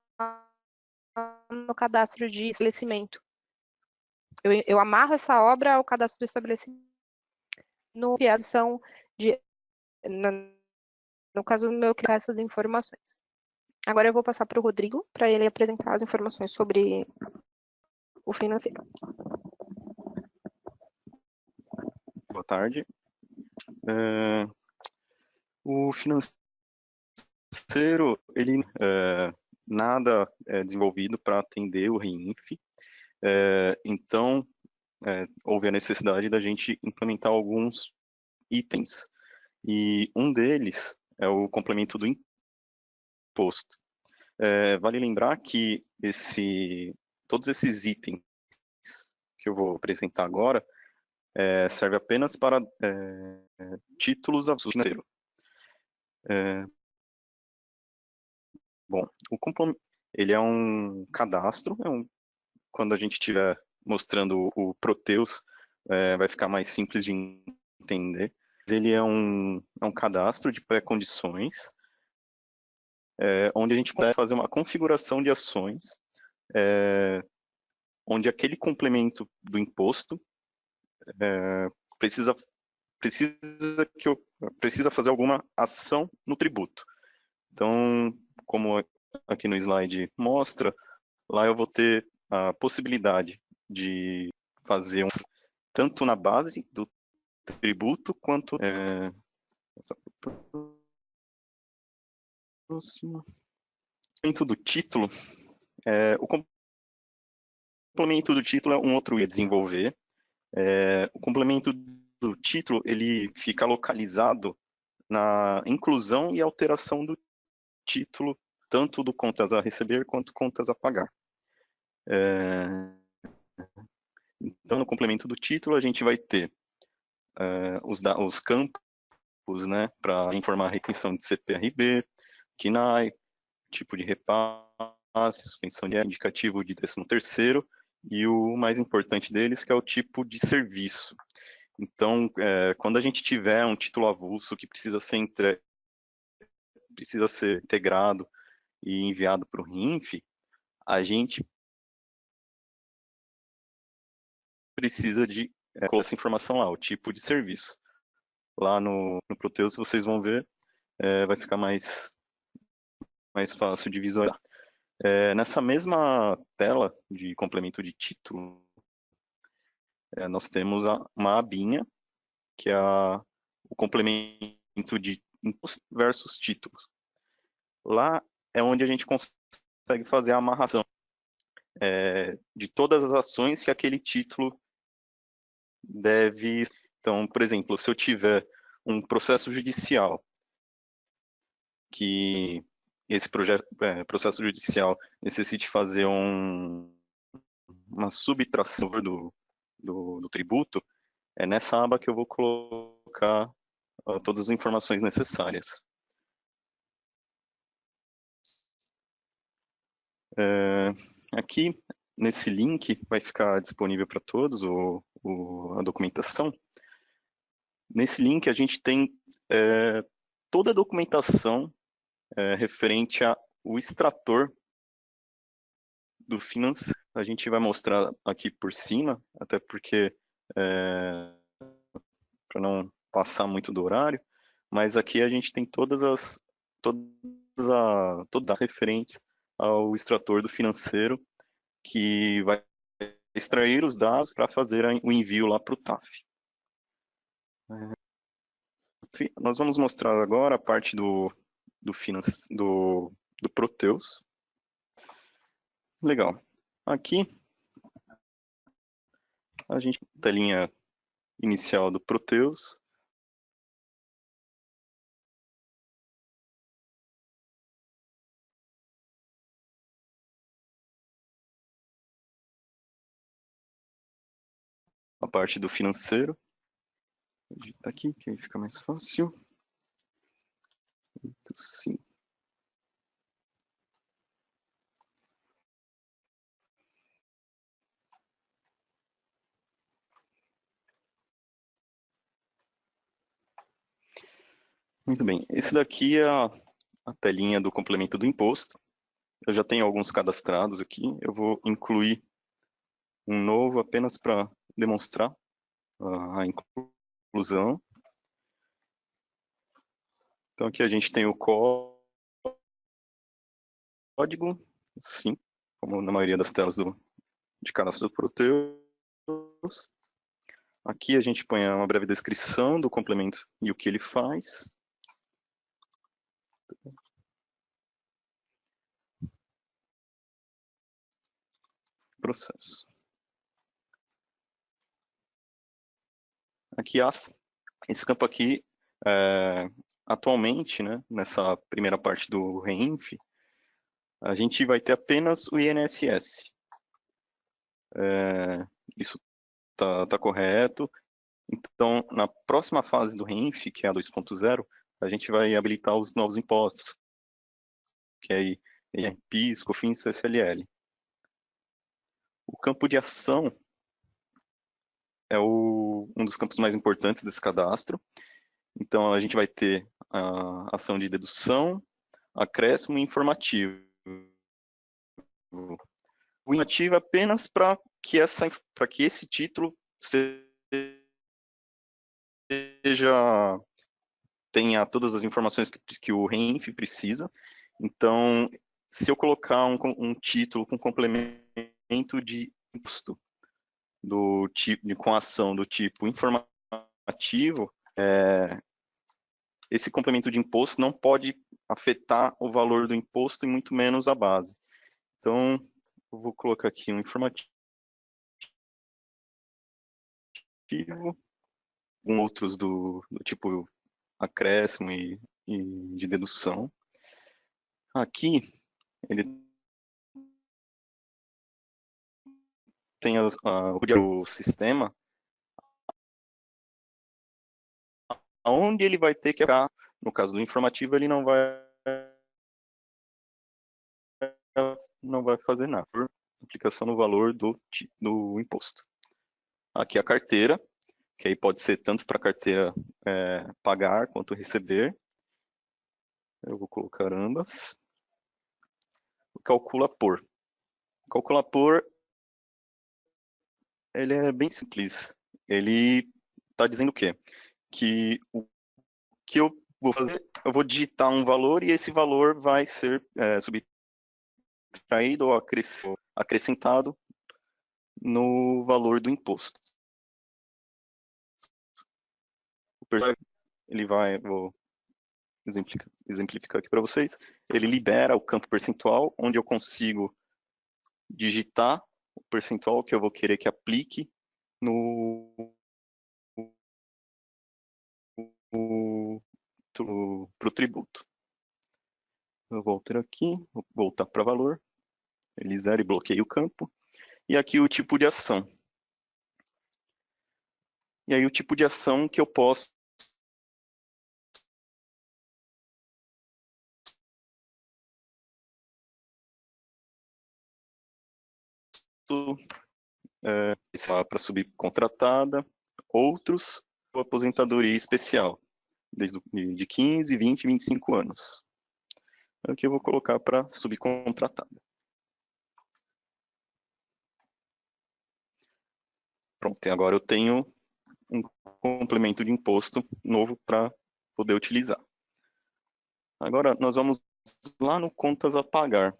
Speaker 2: no cadastro de estabelecimento. Eu amarro essa obra ao cadastro do estabelecimento no criação de... No caso meu, criar essas informações. Agora eu vou passar para o Rodrigo, para ele apresentar as informações sobre o financeiro.
Speaker 3: Boa tarde. O financeiro, ele nada é desenvolvido para atender o REINF, então houve a necessidade da gente implementar alguns itens, e um deles é o complemento do imposto. Vale lembrar que todos esses itens que eu vou apresentar agora serve apenas para títulos a financeiro. Bom, ele é um cadastro, quando a gente estiver mostrando o Proteus, vai ficar mais simples de entender. Ele é um cadastro de pré-condições, onde a gente pode fazer uma configuração de ações, onde aquele complemento do imposto precisa fazer alguma ação no tributo. Então, como aqui no slide mostra, lá eu vou ter a possibilidade de fazer tanto na base do tributo quanto Próximo. Dentro do título, o complemento do título é um outro ia desenvolver. O complemento do título, ele fica localizado na inclusão e alteração do título, tanto do contas a receber quanto contas a pagar. Então, no complemento do título, a gente vai ter os campos, né, para informar a retenção de CPRB, KNAI, tipo de repasse, suspensão de indicativo de 13º, e o mais importante deles, que é o tipo de serviço. Então, quando a gente tiver um título avulso que precisa ser integrado e enviado para o RINF, a gente precisa de colocar essa informação lá, o tipo de serviço. Lá no Proteus, vocês vão ver, vai ficar mais fácil de visualizar. Nessa mesma tela de complemento de título, nós temos uma abinha, que é o complemento de imposto versus títulos. Lá é onde a gente consegue fazer a amarração de todas as ações que aquele título deve. Então, por exemplo, se eu tiver um processo judicial que esse processo judicial necessite fazer uma subtração do tributo, é nessa aba que eu vou colocar todas as informações necessárias. Aqui, nesse link, vai ficar disponível para todos a documentação. Nesse link, a gente tem toda a documentação referente ao extrator do financeiro. A gente vai mostrar aqui por cima, até porque para não passar muito do horário, mas aqui a gente tem todas as referentes ao extrator do financeiro, que vai extrair os dados para fazer o envio lá para o TAF. Nós vamos mostrar agora a parte do Proteus. Legal. Aqui, a gente tem a telinha inicial do Proteus. A parte do financeiro. Vou digitar aqui, que aí fica mais fácil. Sim. Muito bem. Esse daqui é a telinha do complemento do imposto. Eu já tenho alguns cadastrados aqui. Eu vou incluir um novo apenas para demonstrar a inclusão. Então aqui a gente tem o código, sim, como na maioria das telas de cadastro do Proteus. Aqui a gente põe uma breve descrição do complemento e o que ele faz. Processo. Aqui, esse campo aqui, atualmente, né, nessa primeira parte do REINF, a gente vai ter apenas o INSS. Isso tá correto. Então, na próxima fase do REINF, que é a 2.0, a gente vai habilitar os novos impostos, que é PIS, COFINS e CSLL. O campo de ação é um dos campos mais importantes desse cadastro. Então, a gente vai ter a ação de dedução, acréscimo e informativo. O informativo é apenas para que esse título tenha todas as informações que o REINF precisa. Então, se eu colocar um título com complemento de imposto com ação do tipo informativo, esse complemento de imposto não pode afetar o valor do imposto e muito menos a base. Então, eu vou colocar aqui um informativo, outros do tipo acréscimo e de dedução. Aqui, ele tem o sistema onde ele vai ter que ficar, no caso do informativo, ele não vai fazer nada, por aplicação no valor do imposto. Aqui a carteira, que aí pode ser tanto para a carteira pagar quanto receber. Eu vou colocar ambas. Calcula por. Calcula por, ele é bem simples. Ele está dizendo o quê? Que o que eu vou fazer, eu vou digitar um valor e esse valor vai ser subtraído ou acrescentado no valor do imposto. Ele vai, vou exemplificar aqui para vocês, ele libera o campo percentual, onde eu consigo digitar o percentual que eu vou querer que aplique para o tributo. Eu vou voltar aqui, vou voltar para valor, ele zera e bloqueia o campo, e aqui o tipo de ação. E aí o tipo de ação que eu posso para subcontratada, outros, ou aposentadoria especial, de 15, 20 e 25 anos. Aqui eu vou colocar para subcontratada. Pronto, e agora eu tenho um complemento de imposto novo para poder utilizar. Agora nós vamos lá no contas a pagar.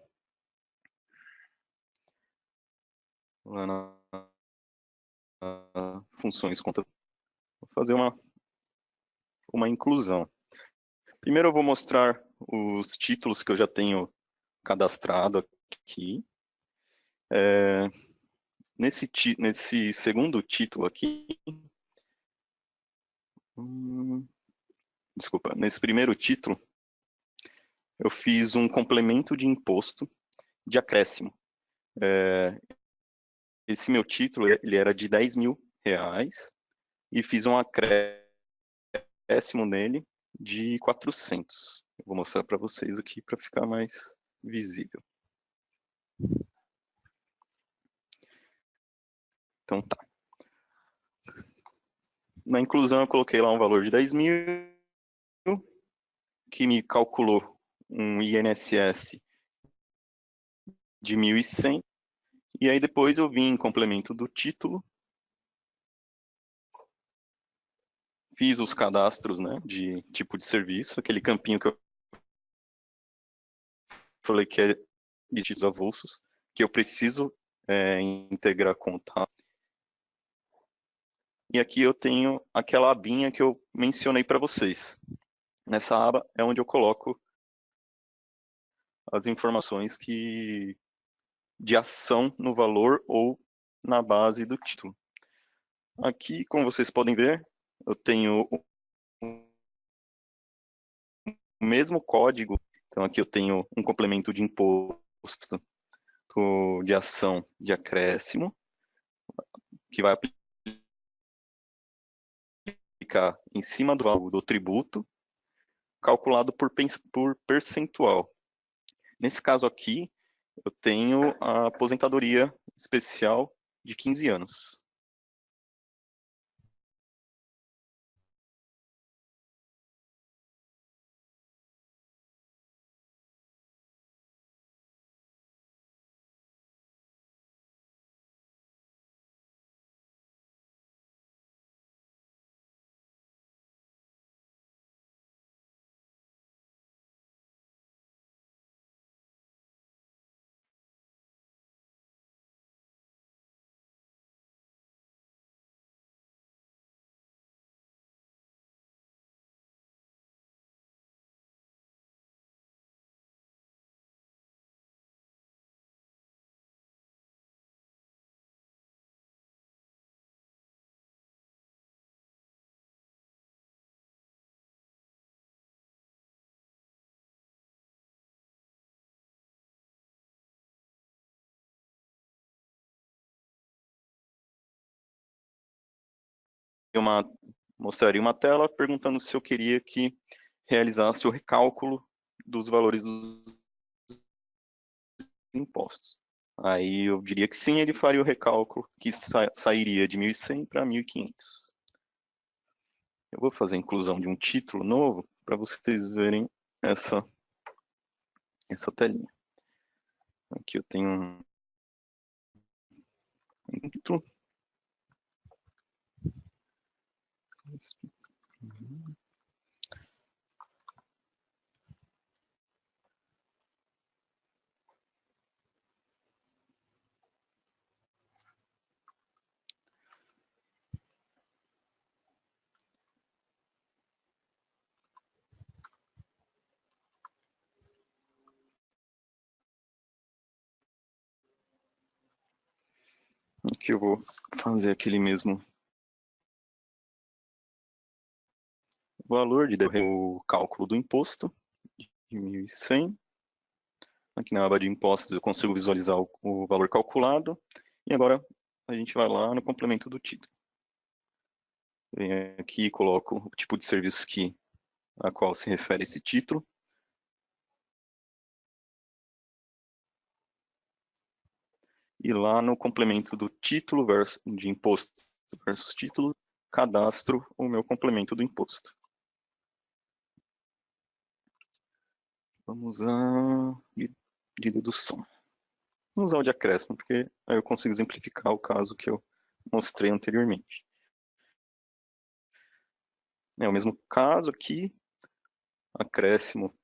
Speaker 3: Lá na funções contas. Vou fazer uma inclusão. Primeiro eu vou mostrar os títulos que eu já tenho cadastrado aqui. Nesse segundo título aqui, desculpa, nesse primeiro título, eu fiz um complemento de imposto de acréscimo. Esse meu título, ele era de R$10.000 e fiz um acréscimo nele de 400. Eu vou mostrar para vocês aqui para ficar mais visível. Então tá. Na inclusão eu coloquei lá um valor de 10.000, que me calculou um INSS de 1.100, e aí depois eu vim em complemento do título, fiz os cadastros, né, de tipo de serviço, aquele campinho que eu falei que é de títulos avulsos, que eu preciso integrar conta. E aqui eu tenho aquela abinha que eu mencionei para vocês. Nessa aba é onde eu coloco as informações de ação no valor ou na base do título. Aqui, como vocês podem ver, eu tenho o mesmo código. Então aqui eu tenho um complemento de imposto de ação de acréscimo, que vai aplicar em cima do valor do tributo, calculado por percentual. Nesse caso aqui, eu tenho a aposentadoria especial de 15 anos. mostraria uma tela perguntando se eu queria que realizasse o recálculo dos valores dos impostos. Aí eu diria que sim, ele faria o recálculo, que sairia de 1.100 para 1.500. Eu vou fazer a inclusão de um título novo para vocês verem essa telinha. Aqui eu tenho um título. Aqui eu vou fazer aquele mesmo valor de o cálculo do imposto de 1.100. Aqui na aba de impostos eu consigo visualizar o valor calculado. E agora a gente vai lá no complemento do título. Venho aqui e coloco o tipo de serviço a qual se refere esse título. E lá no complemento do título de imposto versus título, cadastro o meu complemento do imposto. Vamos usar de dedução. Vamos usar o de acréscimo, porque aí eu consigo exemplificar o caso que eu mostrei anteriormente. É o mesmo caso aqui, acréscimo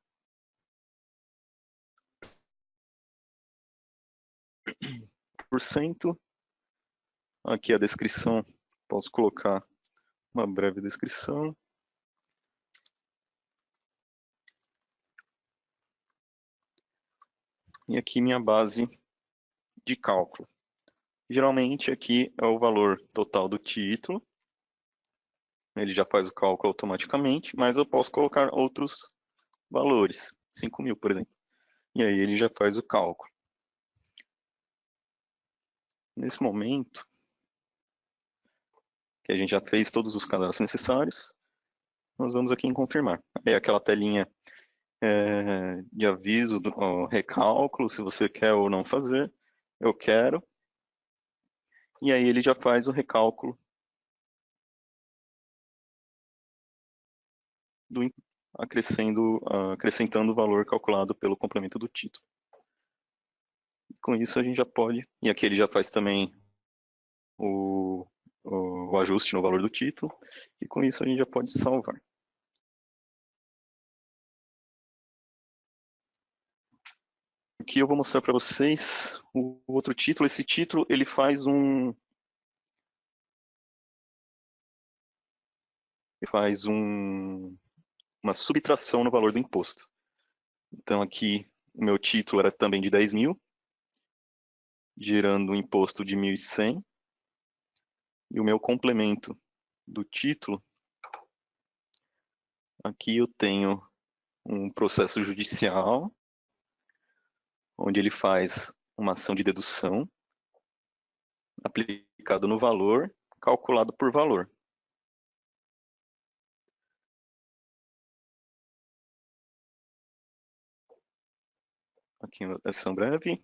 Speaker 3: por cento. Aqui a descrição, posso colocar uma breve descrição. E aqui minha base de cálculo. Geralmente aqui é o valor total do título. Ele já faz o cálculo automaticamente, mas eu posso colocar outros valores, 5.000, por exemplo. E aí ele já faz o cálculo. Nesse momento, que a gente já fez todos os cadastros necessários, nós vamos aqui em confirmar. É aquela telinha de aviso do recálculo, se você quer ou não fazer. Eu quero. E aí ele já faz o recálculo acrescentando o valor calculado pelo complemento do título. Com isso a gente já pode, e aqui ele já faz também o ajuste no valor do título, e com isso a gente já pode salvar. Aqui eu vou mostrar para vocês o outro título. Esse título ele faz uma subtração no valor do imposto. Então aqui o meu título era também de 10.000, gerando um imposto de 1.100. E o meu complemento do título, aqui eu tenho um processo judicial, onde ele faz uma ação de dedução, aplicado no valor, calculado por valor. Aqui a ação breve.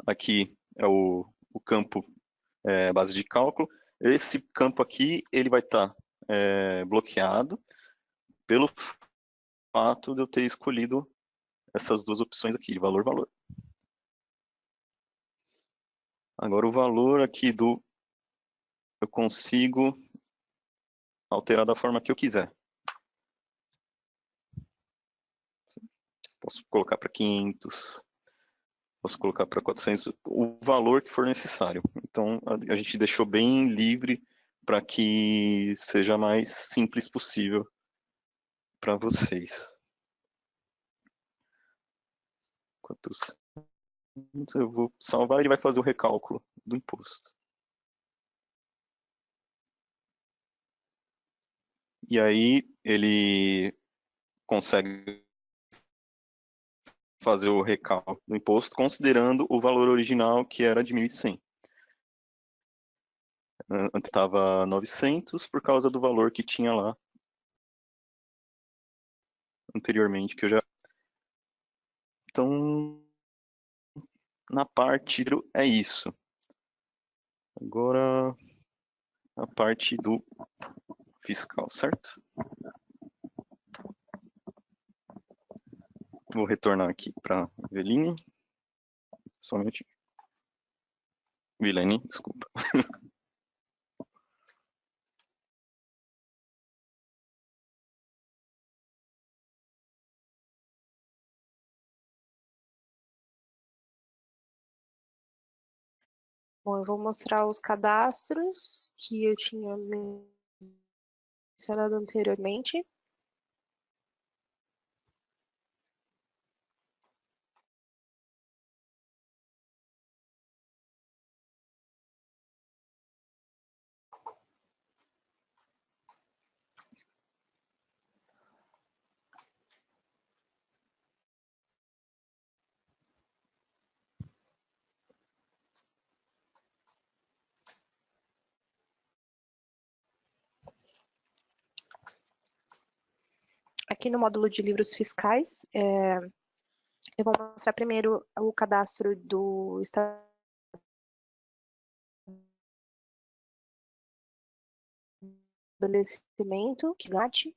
Speaker 3: Aqui é o campo base de cálculo. Esse campo aqui ele vai estar bloqueado pelo fato de eu ter escolhido essas duas opções aqui, de valor, valor. Agora o valor aqui eu consigo alterar da forma que eu quiser. Posso colocar para 500, posso colocar para 400, o valor que for necessário. Então a gente deixou bem livre para que seja mais simples possível para vocês. 400. Eu vou salvar e ele vai fazer o recálculo do imposto. E aí ele consegue fazer o recálculo do imposto considerando o valor original que era de 1.100. estava 900 por causa do valor que tinha lá anteriormente, que eu já... Então, na parte é isso. Agora, a parte do fiscal, certo? Vou retornar aqui para Eveline. Só um minutinho. Vilene, desculpa.
Speaker 2: Bom, eu vou mostrar os cadastros que eu tinha mencionado anteriormente. Aqui no módulo de livros fiscais, eu vou mostrar primeiro o cadastro do estabelecimento, que GAT.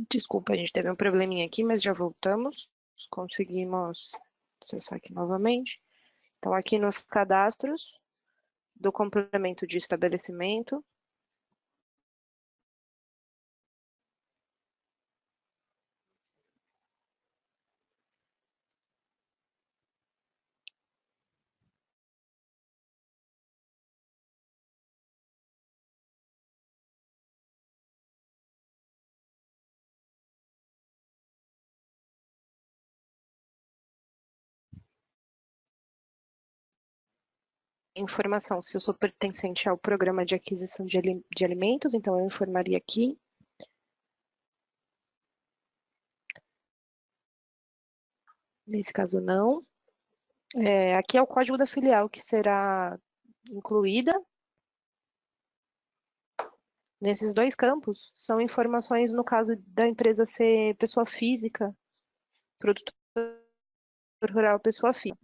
Speaker 2: Desculpa, a gente teve um probleminha aqui, mas já voltamos. Conseguimos acessar aqui novamente. Então, aqui nos cadastros do complemento de estabelecimento, informação se eu sou pertencente ao programa de aquisição de alimentos, então eu informaria aqui. Nesse caso, não. Aqui é o código da filial que será incluída. Nesses dois campos, são informações no caso da empresa ser pessoa física, produtor rural, pessoa física.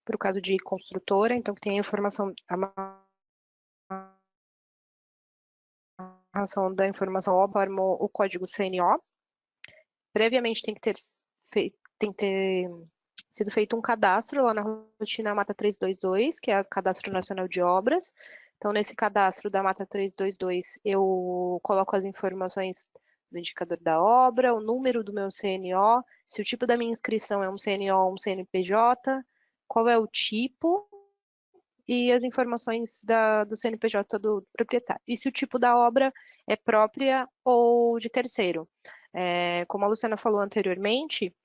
Speaker 2: Para o caso de construtora, então que tem a informação, a amarração da informação conforme o código CNO. Previamente tem que ter sido feito um cadastro lá na rotina Mata 322, que é o Cadastro Nacional de Obras. Então, nesse cadastro da Mata 322, eu coloco as informações do indicador da obra, o número do meu CNO, se o tipo da minha inscrição é um CNO ou um CNPJ, qual é o tipo e as informações do CNPJ do proprietário. E se o tipo da obra é própria ou de terceiro. Como a Luciana falou anteriormente,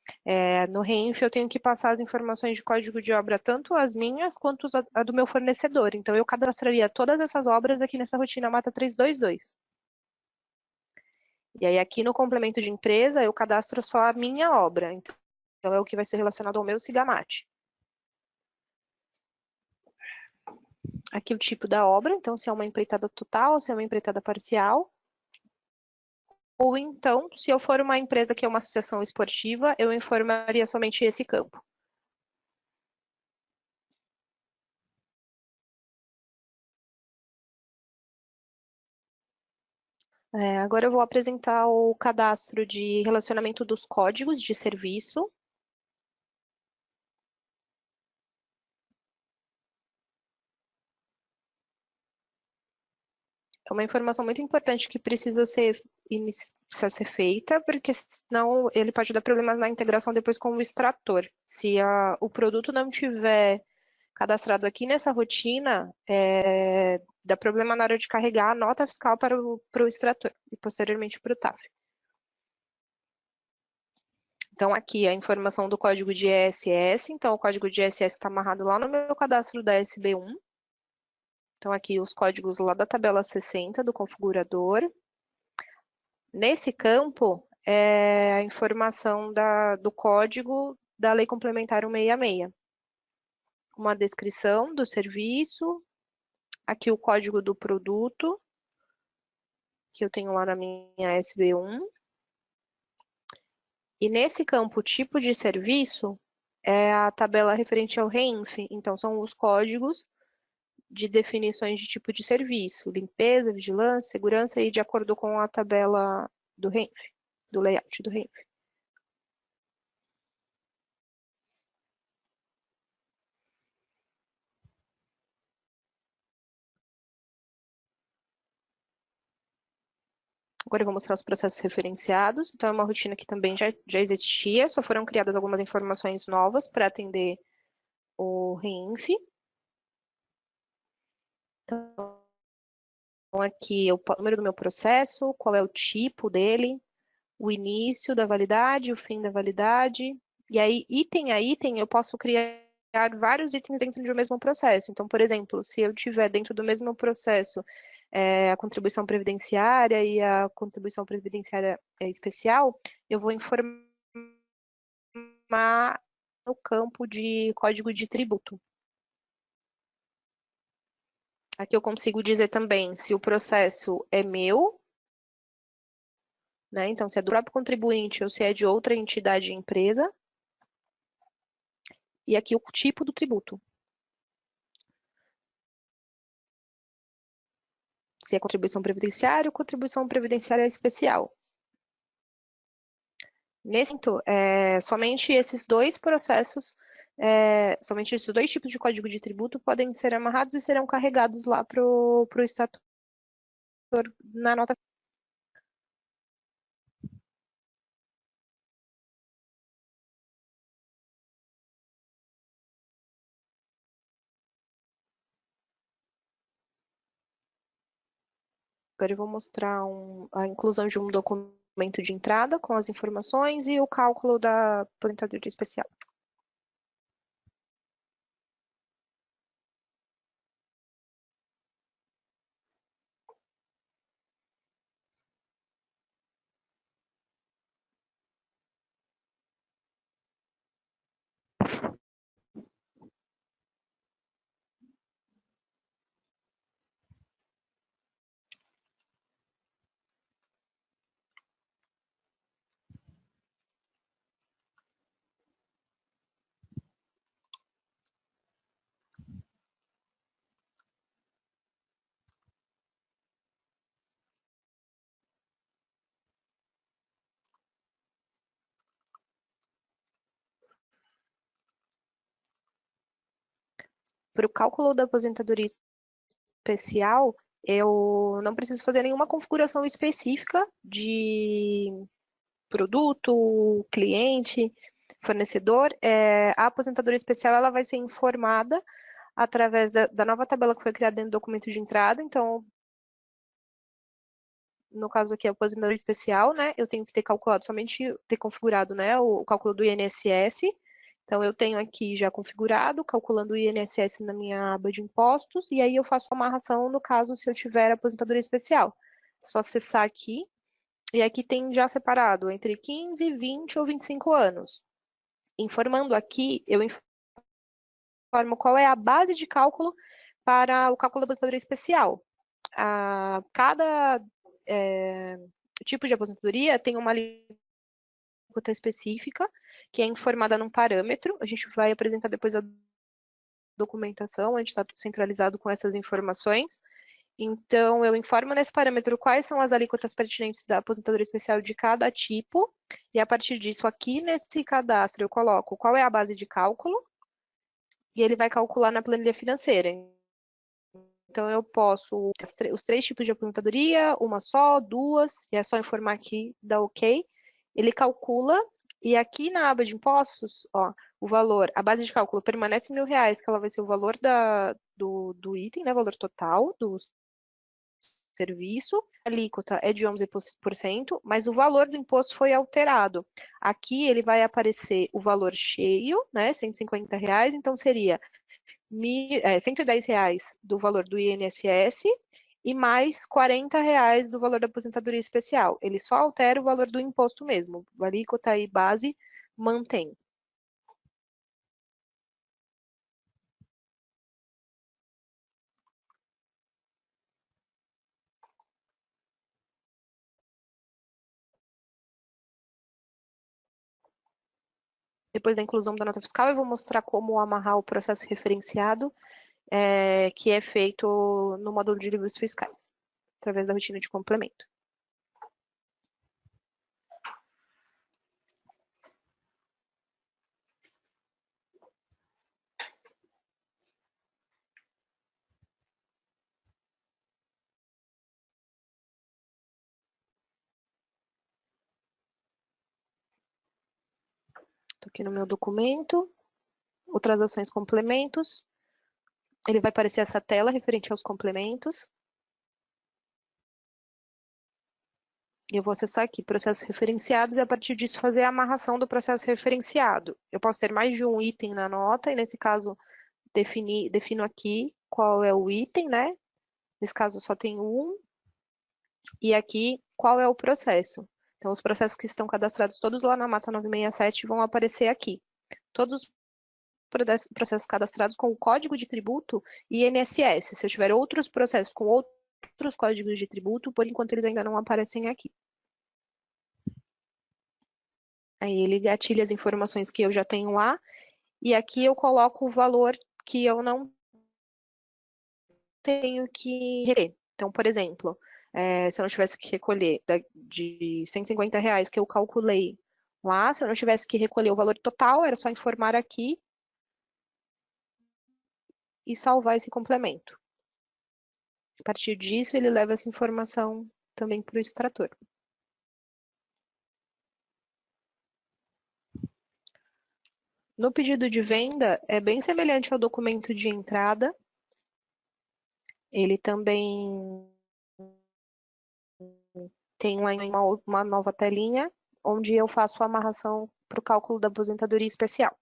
Speaker 2: no REINF eu tenho que passar as informações de código de obra, tanto as minhas quanto a do meu fornecedor. Então, eu cadastraria todas essas obras aqui nessa rotina Mata 322. E aí, aqui no complemento de empresa, eu cadastro só a minha obra. Então, é o que vai ser relacionado ao meu SIGAMAT. Aqui o tipo da obra, então, se é uma empreitada total, se é uma empreitada parcial. Ou então, se eu for uma empresa que é uma associação esportiva, eu informaria somente esse campo. Agora eu vou apresentar o cadastro de relacionamento dos códigos de serviço. É uma informação muito importante que precisa ser feita, porque senão ele pode dar problemas na integração depois com o extrator. Se o produto não tiver cadastrado aqui nessa rotina, dá problema na hora de carregar a nota fiscal para o extrator e posteriormente para o TAF. Então, aqui a informação do código de ESS. Então, o código de ESS está amarrado lá no meu cadastro da SB1. Então, aqui os códigos lá da tabela 60 do configurador. Nesse campo, é a informação do código da Lei Complementar 166. Uma descrição do serviço. Aqui o código do produto, que eu tenho lá na minha SB1. E nesse campo, tipo de serviço, é a tabela referente ao REINF. Então, são os códigos de definições de tipo de serviço, limpeza, vigilância, segurança, e de acordo com a tabela do REINF, do layout do REINF. Agora eu vou mostrar os processos referenciados. Então, é uma rotina que também já existia, só foram criadas algumas informações novas para atender o REINF. Então, aqui é o número do meu processo, qual é o tipo dele, o início da validade, o fim da validade. E aí, item a item, eu posso criar vários itens dentro de um mesmo processo. Então, por exemplo, se eu tiver dentro do mesmo processo a contribuição previdenciária e a contribuição previdenciária especial, eu vou informar no campo de código de tributo. Aqui eu consigo dizer também se o processo é meu, né? Então, se é do próprio contribuinte ou se é de outra entidade ou empresa. E aqui o tipo do tributo. Se é contribuição previdenciária ou contribuição previdenciária especial. Nesse momento, somente esses dois processos, somente esses dois tipos de código de tributo podem ser amarrados e serão carregados lá para o extrator na nota. Agora eu vou mostrar a inclusão de um documento de entrada com as informações e o cálculo da aposentadoria especial. Para o cálculo da aposentadoria especial, eu não preciso fazer nenhuma configuração específica de produto, cliente, fornecedor. A aposentadoria especial ela vai ser informada através da nova tabela que foi criada dentro do documento de entrada. Então, no caso aqui, a aposentadoria especial, né? Eu tenho que ter calculado somente, ter configurado, né, o cálculo do INSS. Então, eu tenho aqui já configurado, calculando o INSS na minha aba de impostos, e aí eu faço a amarração no caso se eu tiver aposentadoria especial. É só acessar aqui, e aqui tem já separado entre 15, 20 ou 25 anos. Informando aqui, eu informo qual é a base de cálculo para o cálculo da aposentadoria especial. Cada tipo de aposentadoria tem uma alíquota específica, que é informada num parâmetro. A gente vai apresentar depois a documentação, a gente está centralizado com essas informações. Então, eu informo nesse parâmetro quais são as alíquotas pertinentes da aposentadoria especial de cada tipo, e a partir disso, aqui nesse cadastro, eu coloco qual é a base de cálculo, e ele vai calcular na planilha financeira. Então, eu posso os 3 tipos de aposentadoria, uma só, 2, e é só informar aqui, dá OK. Ele calcula, e aqui na aba de impostos, ó, o valor, a base de cálculo permanece em R$ 1.000, que ela vai ser o valor do item, né, o valor total do serviço. A alíquota é de 11%, mas o valor do imposto foi alterado. Aqui ele vai aparecer o valor cheio, né, R$ 150, então seria R$ 110 do valor do INSS e mais R$ 40 do valor da aposentadoria especial. Ele só altera o valor do imposto mesmo. A alíquota e base mantém. Depois da inclusão da nota fiscal, eu vou mostrar como amarrar o processo referenciado, que é feito no módulo de livros fiscais, através da rotina de complemento. Estou aqui no meu documento, outras ações complementos. Ele vai aparecer essa tela referente aos complementos. Eu vou acessar aqui processos referenciados e a partir disso fazer a amarração do processo referenciado. Eu posso ter mais de um item na nota e nesse caso defino aqui qual é o item, né? Nesse caso só tem um. E aqui qual é o processo. Então os processos que estão cadastrados todos lá na Mata 967 vão aparecer aqui. Todos os processos cadastrados com o código de tributo e INSS. Se eu tiver outros processos com outros códigos de tributo, por enquanto eles ainda não aparecem aqui. Aí ele gatilha as informações que eu já tenho lá, e aqui eu coloco o valor que eu não tenho que recolher. Então, por exemplo, se eu não tivesse que recolher de R$ 150 que eu calculei lá, se eu não tivesse que recolher o valor total, era só informar aqui e salvar esse complemento. A partir disso, ele leva essa informação também para o extrator. No pedido de venda, é bem semelhante ao documento de entrada. Ele também tem lá uma nova telinha, onde eu faço a amarração para o cálculo da aposentadoria especial.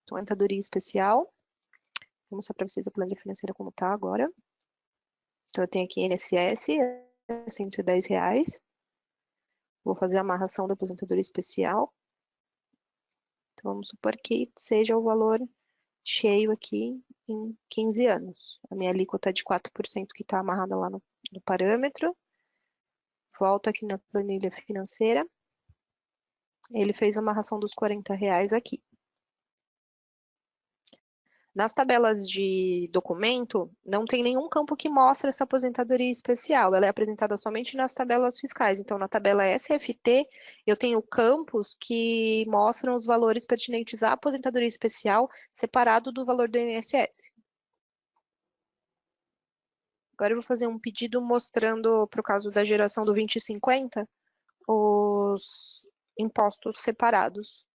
Speaker 2: Então, aposentadoria especial. Vou mostrar para vocês a planilha financeira como está agora. Então, eu tenho aqui INSS, R$ 110. Vou fazer a amarração da aposentadoria especial. Então, vamos supor que seja o valor cheio aqui em 15 anos. A minha alíquota é de 4% que está amarrada lá no parâmetro. Volto aqui na planilha financeira. Ele fez a amarração dos R$ 40 aqui. Nas tabelas de documento, não tem nenhum campo que mostra essa aposentadoria especial. Ela é apresentada somente nas tabelas fiscais. Então, na tabela SFT, eu tenho campos que mostram os valores pertinentes à aposentadoria especial, separado do valor do INSS. Agora eu vou fazer um pedido mostrando, para o caso da geração do 2050, os impostos separados.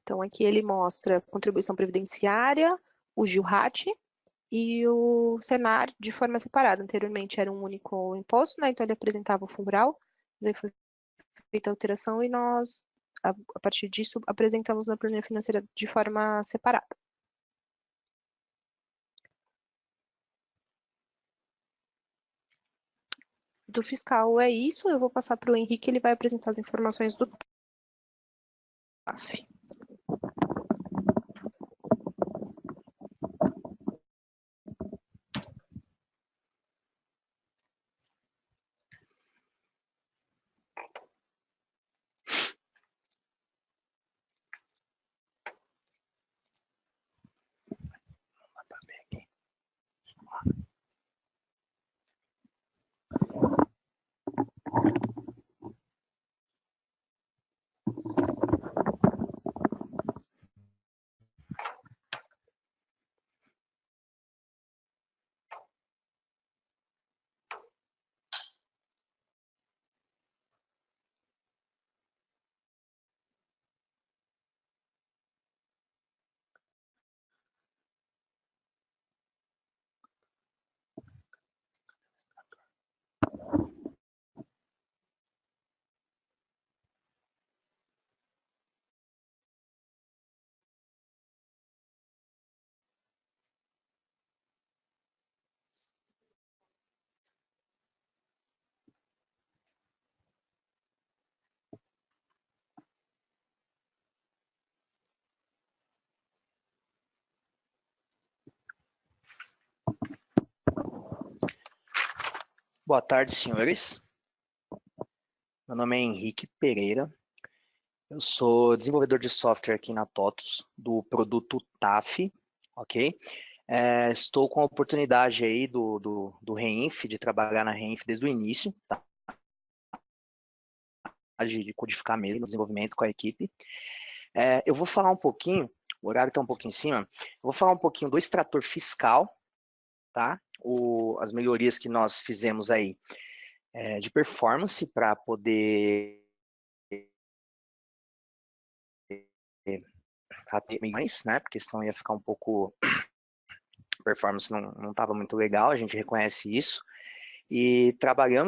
Speaker 2: Então, aqui ele mostra contribuição previdenciária, o GILRAT e o Senar de forma separada. Anteriormente era um único imposto, né? Então ele apresentava o FUNRAL, daí foi feita a alteração e nós, a partir disso, apresentamos na planilha financeira de forma separada. Do fiscal é isso, eu vou passar para o Henrique, ele vai apresentar as informações do TAF.
Speaker 4: Boa tarde, senhores. Meu nome é Henrique Pereira. Eu sou desenvolvedor de software aqui na TOTUS, do produto TAF, ok? Estou com a oportunidade aí do REINF, de trabalhar na REINF desde o início, tá? De codificar mesmo, no desenvolvimento com a equipe. Eu vou falar um pouquinho, o horário está um pouco em cima, eu vou falar um pouquinho do extrator fiscal, tá? As melhorias que nós fizemos aí de performance para poder até mais, né? Porque senão ia ficar um pouco, a performance não estava muito legal, a gente reconhece isso. E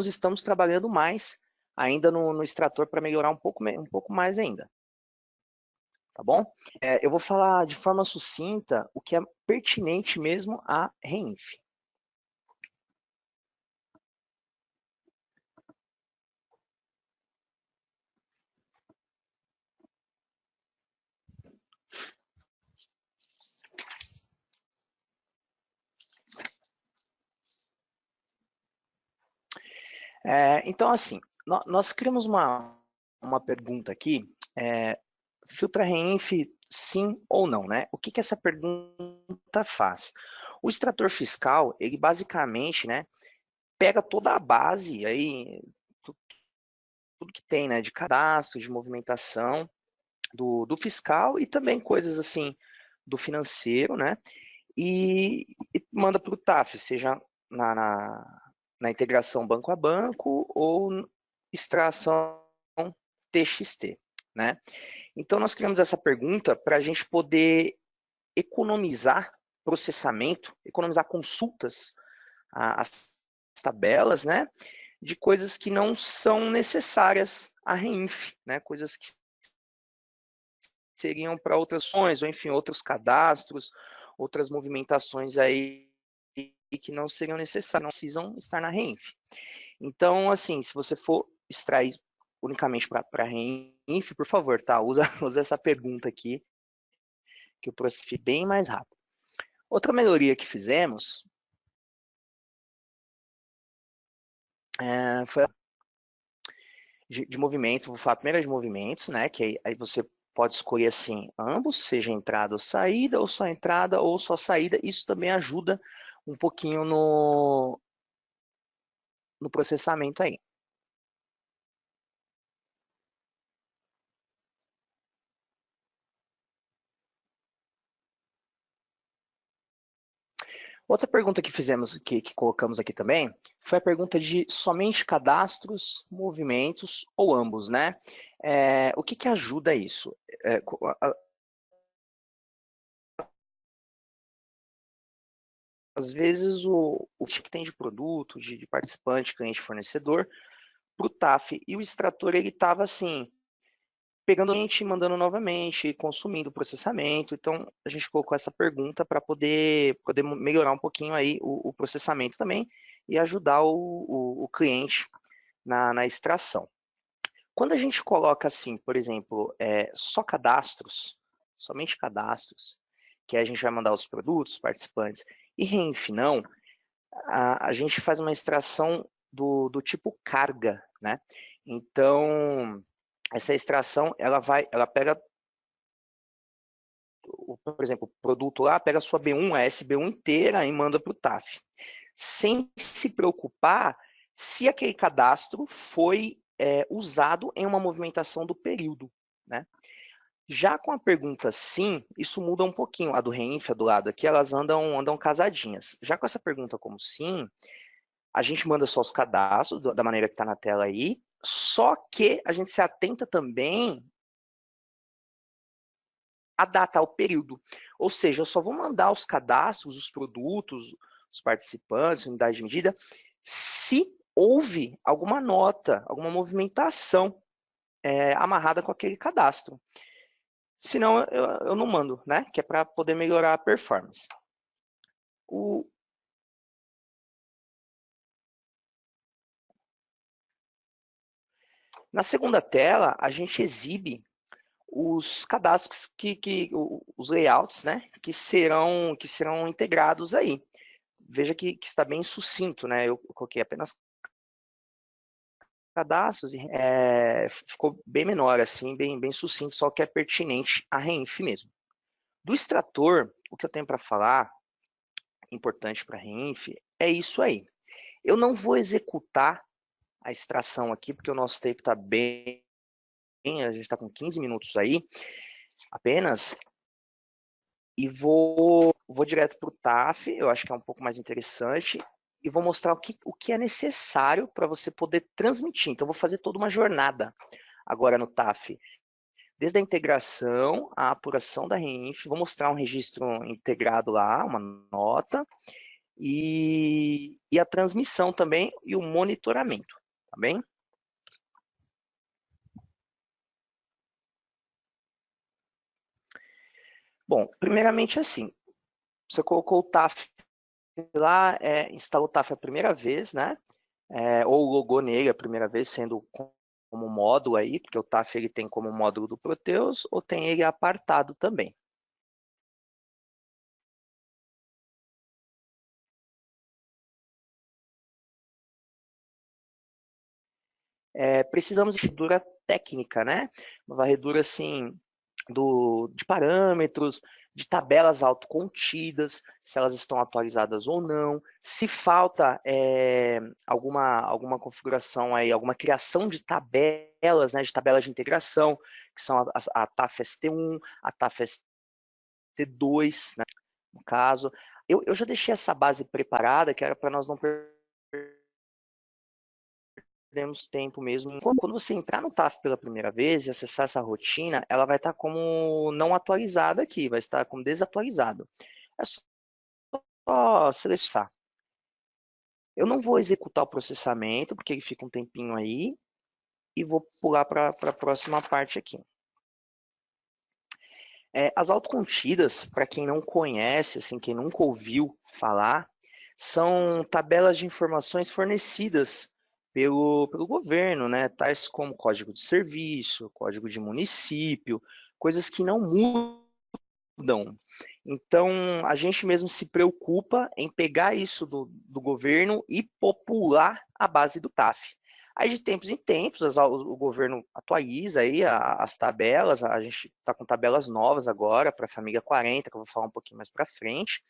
Speaker 4: estamos trabalhando mais ainda no extrator para melhorar um pouco mais ainda. Tá bom? Eu vou falar de forma sucinta o que é pertinente mesmo à REINF. Então, assim, nós criamos uma pergunta aqui, filtra REINF sim ou não, né? O que essa pergunta faz? O extrator fiscal, ele basicamente, né, pega toda a base aí, tudo que tem, né, de cadastro, de movimentação do fiscal e também coisas assim do financeiro, né, e manda para o TAF, seja na integração banco a banco ou extração TXT, né? Então nós criamos essa pergunta para a gente poder economizar processamento, economizar consultas às tabelas, né? De coisas que não são necessárias à REINF, né? Coisas que seriam para outras ações, ou enfim, outros cadastros, outras movimentações aí que não seriam necessárias, não precisam estar na REINF. Então, assim, se você for extrair unicamente para REINF, por favor, tá? Usa essa pergunta aqui, que o processo fica bem mais rápido. Outra melhoria que fizemos foi de movimentos. Vou falar primeiro de movimentos, né? Que aí você pode escolher assim, ambos, seja entrada ou saída, ou só entrada ou só saída. Isso também ajuda um pouquinho no processamento aí. Outra pergunta que fizemos, que colocamos aqui também, foi a pergunta de somente cadastros, movimentos ou ambos, né? O que ajuda isso? Às vezes, o que tem de produto, de participante, cliente, fornecedor, para o TAF, e o extrator, ele estava assim, pegando a gente, mandando novamente, consumindo o processamento. Então, a gente colocou essa pergunta para poder melhorar um pouquinho aí o processamento também e ajudar o cliente na extração. Quando a gente coloca assim, por exemplo, só cadastros, somente cadastros, que aí a gente vai mandar os produtos, participantes, e REINF não, a gente faz uma extração do tipo carga, né? Então, essa extração, ela pega, por exemplo, o produto lá, pega a sua B1, a SB1 inteira e manda para o TAF, sem se preocupar se aquele cadastro foi usado em uma movimentação do período, né? Já com a pergunta sim, isso muda um pouquinho. A do REINF, a do lado aqui, elas andam casadinhas. Já com essa pergunta como sim, a gente manda só os cadastros da maneira que está na tela aí, só que a gente se atenta também a data, ao período. Ou seja, eu só vou mandar os cadastros, os produtos, os participantes, unidade de medida, se houve alguma nota, alguma movimentação amarrada com aquele cadastro. Senão, eu não mando, né? Que é para poder melhorar a performance. Na segunda tela, a gente exibe os cadastros os layouts, né, que serão integrados aí. Veja que está bem sucinto, né? Eu coloquei apenas cadastros e ficou bem menor, assim, bem sucinto, só que é pertinente a REINF mesmo. Do extrator, o que eu tenho para falar, importante para a REINF, é isso aí. Eu não vou executar a extração aqui, porque o nosso tempo está bem, a gente está com 15 minutos aí, apenas, e vou direto para o TAF, eu acho que é um pouco mais interessante, e vou mostrar o que é necessário para você poder transmitir. Então, eu vou fazer toda uma jornada agora no TAF, desde a integração, a apuração da REINF, vou mostrar um registro integrado lá, uma nota, e a transmissão também, e o monitoramento, tá bem? Bom, primeiramente assim, você colocou o TAF lá, instalou o TAF a primeira vez, né? Ou logou nele a primeira vez, sendo como módulo aí, porque o TAF ele tem como módulo do Proteus, ou tem ele apartado também. Precisamos de varredura técnica, né? Uma varredura assim, de parâmetros, de tabelas autocontidas, se elas estão atualizadas ou não, se falta alguma configuração aí, alguma criação de tabelas, né, de tabelas de integração, que são a TAF ST1, a TAF ST2, né, no caso. Eu já deixei essa base preparada, que era para nós não perdemos tempo mesmo. Quando você entrar no TAF pela primeira vez e acessar essa rotina, ela vai estar como não atualizada aqui, vai estar como desatualizado. É só selecionar. Eu não vou executar o processamento, porque ele fica um tempinho aí, e vou pular para a próxima parte aqui. As autocontidas, para quem não conhece, assim, quem nunca ouviu falar, são tabelas de informações fornecidas pelo governo, né? Tais como código de serviço, código de município, coisas que não mudam. Então, a gente mesmo se preocupa em pegar isso do governo e popular a base do TAF. Aí, de tempos em tempos, o governo atualiza aí as tabelas, a gente está com tabelas novas agora para a família 40, que eu vou falar um pouquinho mais para frente,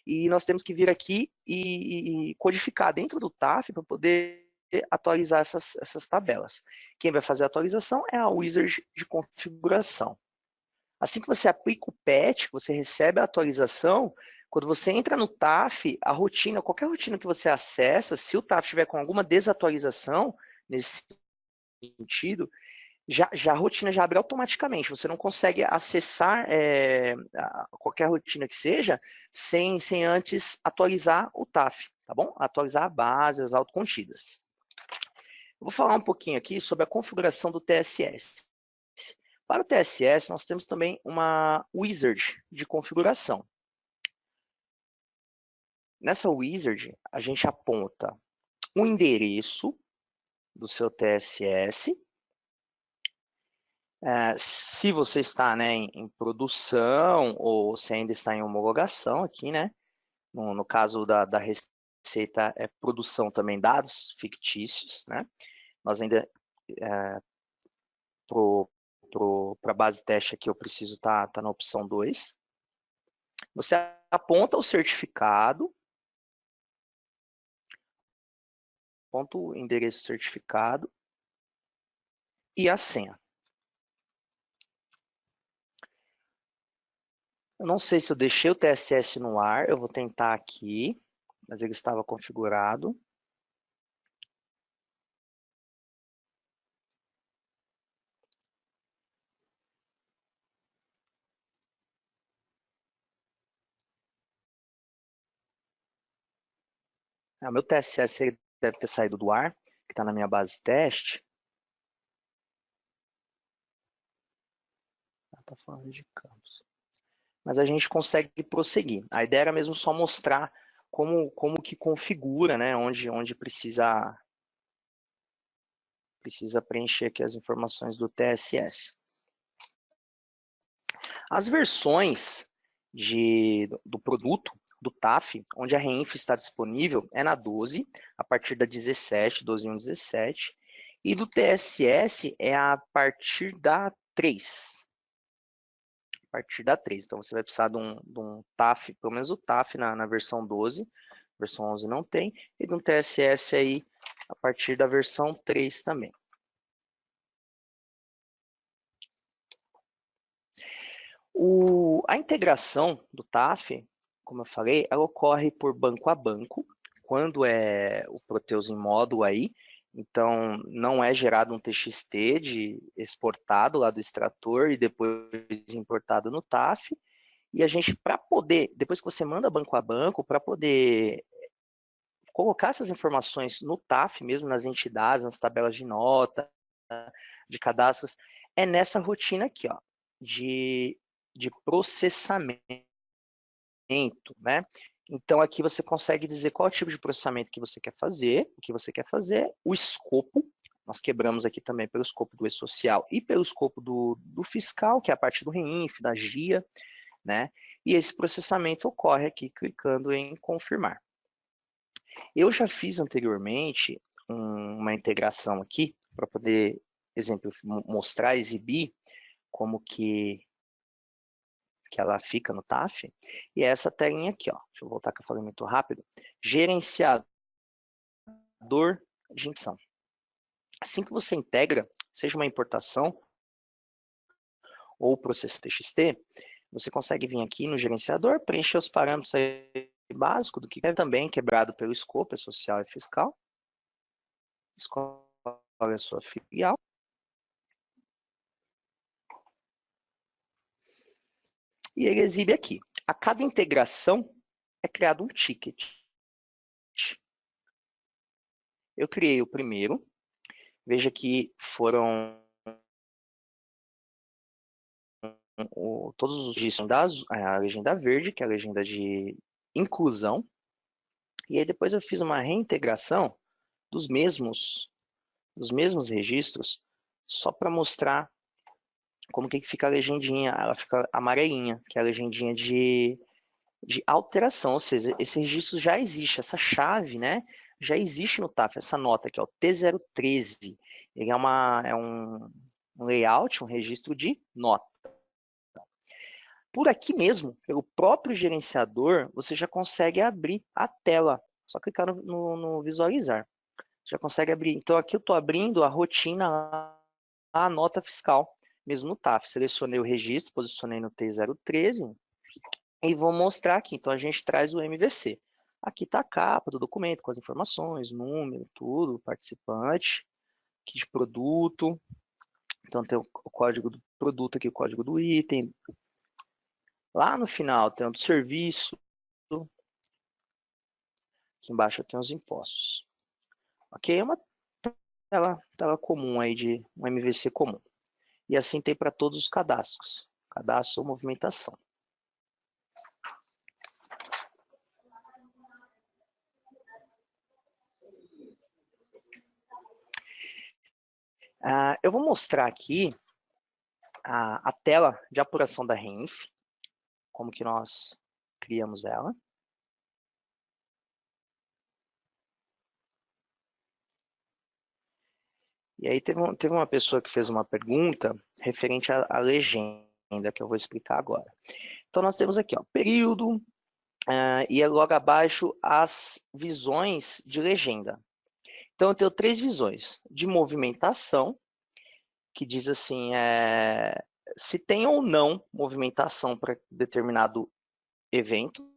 Speaker 4: e nós temos que vir aqui e codificar dentro do TAF para poder atualizar essas tabelas. Quem vai fazer a atualização é a wizard de configuração. Assim que você aplica o patch, você recebe a atualização, quando você entra no TAF, a rotina, qualquer rotina que você acessa, se o TAF tiver com alguma desatualização, nesse sentido, a rotina já abre automaticamente. Você não consegue acessar qualquer rotina que seja sem antes atualizar o TAF, tá bom? Atualizar a base, as autocontidas. Eu vou falar um pouquinho aqui sobre a configuração do TSS. Para o TSS, nós temos também uma wizard de configuração. Nessa wizard, a gente aponta o endereço do seu TSS. Se você está, né, em produção ou se ainda está em homologação aqui, né? No caso da Receita, é produção também dados fictícios, né? Nós ainda, para a base teste aqui, eu preciso estar na opção 2. Você aponta o certificado, aponta o endereço certificado e a senha. Eu não sei se eu deixei o TSS no ar, eu vou tentar aqui, mas ele estava configurado. O meu TSS ele deve ter saído do ar, que está na minha base teste. Está falando de campos. Mas a gente consegue prosseguir. A ideia era mesmo só mostrar como que configura, né? Onde precisa preencher aqui as informações do TSS. As versões do produto, do TAF, onde a REINF está disponível, é na 12, a partir da 17, 12.1.17, e do TSS é a partir da 3. A partir da 3. Então, você vai precisar de um TAF, pelo menos o TAF na versão 12, versão 11 não tem, e de um TSS aí a partir da versão 3 também. A integração do TAF, como eu falei, ela ocorre por banco a banco, quando é o Proteus em módulo aí, então não é gerado um TXT exportado lá do extrator e depois importado no TAF, e a gente, para poder, depois que você manda banco a banco, para poder colocar essas informações no TAF mesmo, nas entidades, nas tabelas de nota, de cadastros, é nessa rotina aqui, ó, de processamento, né? Então, aqui você consegue dizer qual tipo de processamento que você quer fazer, o que você quer fazer, o escopo, nós quebramos aqui também pelo escopo do e-social e pelo escopo do fiscal, que é a parte do REINF, da GIA, né? E esse processamento ocorre aqui clicando em confirmar. Eu já fiz anteriormente uma integração aqui, para poder, exemplo, mostrar, exibir como que ela fica no TAF, e é essa telinha aqui, ó. Deixa eu voltar que eu falei muito rápido. Gerenciador de injeção. Assim que você integra, seja uma importação ou processo TXT, você consegue vir aqui no gerenciador, preencher os parâmetros aí básicos do que é também quebrado pelo escopo, é social e fiscal. Escolhe a sua filial. E ele exibe aqui. A cada integração é criado um ticket. Eu criei o primeiro. Veja que foram todos os dígitos a legenda verde, que é a legenda de inclusão. E aí depois eu fiz uma reintegração dos mesmos dos mesmos registros, só para mostrar como que fica a legendinha, ela fica amarelinha, que é a legendinha de alteração, ou seja, esse registro já existe, essa chave, né, já existe no TAF, essa nota aqui, ó, T013, ele é um layout, um registro de nota. Por aqui mesmo, pelo próprio gerenciador, você já consegue abrir a tela, só clicar no visualizar. Já consegue abrir. Então, aqui eu estou abrindo a rotina, a nota fiscal, mesmo no TAF. Selecionei o registro, posicionei no T013 e vou mostrar aqui. Então, a gente traz o MVC. Aqui está a capa do documento, com as informações, número, tudo, participante, aqui de produto. Então, tem o código do produto aqui, o código do item. Lá no final tem o do serviço. Aqui embaixo tem os impostos. Ok? É uma tela comum aí de um MVC comum. E assim tem para todos os cadastros. Cadastro ou movimentação. Eu vou mostrar aqui a tela de apuração da REINF, como que nós criamos ela. E aí teve uma pessoa que fez uma pergunta referente à legenda, que eu vou explicar agora. Então nós temos aqui, ó, período, e logo abaixo as visões de legenda. Então eu tenho 3 visões, de movimentação, que diz assim, se tem ou não movimentação para determinado evento.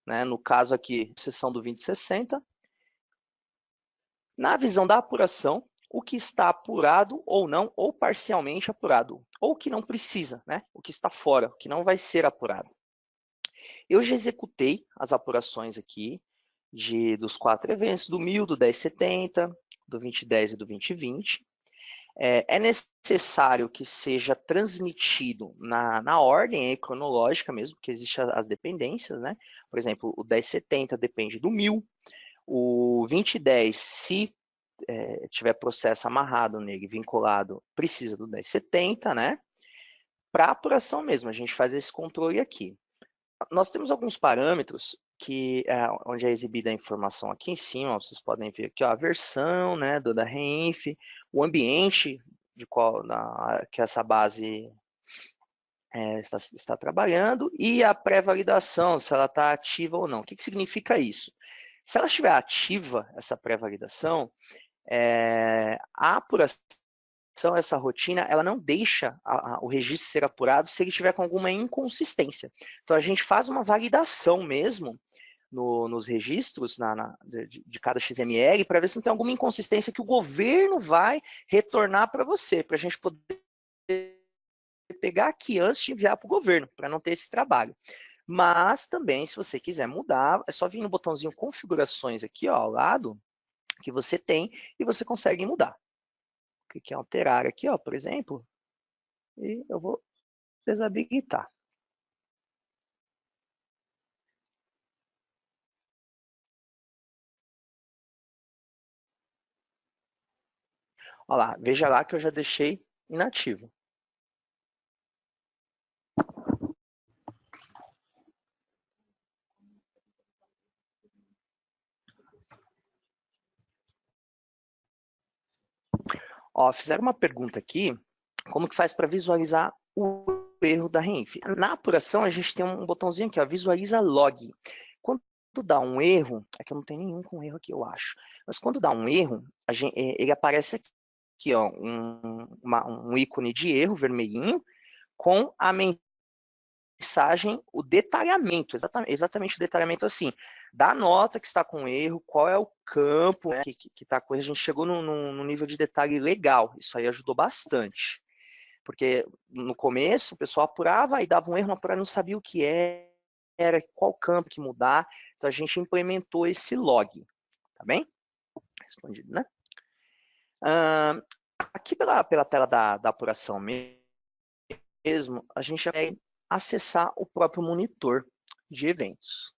Speaker 4: Né? No caso aqui, seção do 2060. Na visão da apuração, o que está apurado ou não, ou parcialmente apurado, ou que não precisa, né? O que está fora, o que não vai ser apurado. Eu já executei as apurações aqui dos 4 eventos, do 1000, do 1070, do 2010 e do 2020. É necessário que seja transmitido na ordem cronológica mesmo, porque existem as dependências, né? Por exemplo, o 1070 depende do 1000, o 2010, se tiver processo amarrado nele, vinculado, precisa do 1070, né? Para apuração mesmo, a gente faz esse controle aqui. Nós temos alguns parâmetros onde é exibida a informação aqui em cima, vocês podem ver aqui, ó, a versão, né, da REINF, o ambiente que essa base está trabalhando e a pré-validação, se ela está ativa ou não. O que significa isso? Se ela estiver ativa, essa pré-validação, a apuração, essa rotina, ela não deixa o registro ser apurado se ele estiver com alguma inconsistência. Então, a gente faz uma validação mesmo nos registros de cada XML para ver se não tem alguma inconsistência que o governo vai retornar para você, para a gente poder pegar aqui antes de enviar para o governo, para não ter esse trabalho. Mas também, se você quiser mudar, é só vir no botãozinho configurações aqui, ó, ao lado, que você tem, e você consegue mudar. Clique em alterar aqui, ó, por exemplo, e eu vou desabilitar. Olha lá, veja lá que eu já deixei inativo. Ó, fizeram uma pergunta aqui, como que faz para visualizar o erro da REINF? Na apuração, a gente tem um botãozinho aqui, ó, visualiza log. Quando dá um erro, é que eu não tenho nenhum com erro aqui, eu acho, mas quando dá um erro, ele aparece aqui, ó, um ícone de erro vermelhinho, com a mensagem, o detalhamento, exatamente o detalhamento assim, da nota que está com erro, qual é o campo, né, que está com erro. A gente chegou num nível de detalhe legal, isso aí ajudou bastante. Porque no começo o pessoal apurava e dava um erro, não sabia o que era, qual campo que mudar, então a gente implementou esse log, tá bem? Respondido, né? Aqui pela tela da apuração mesmo, a gente já vai acessar o próprio monitor de eventos.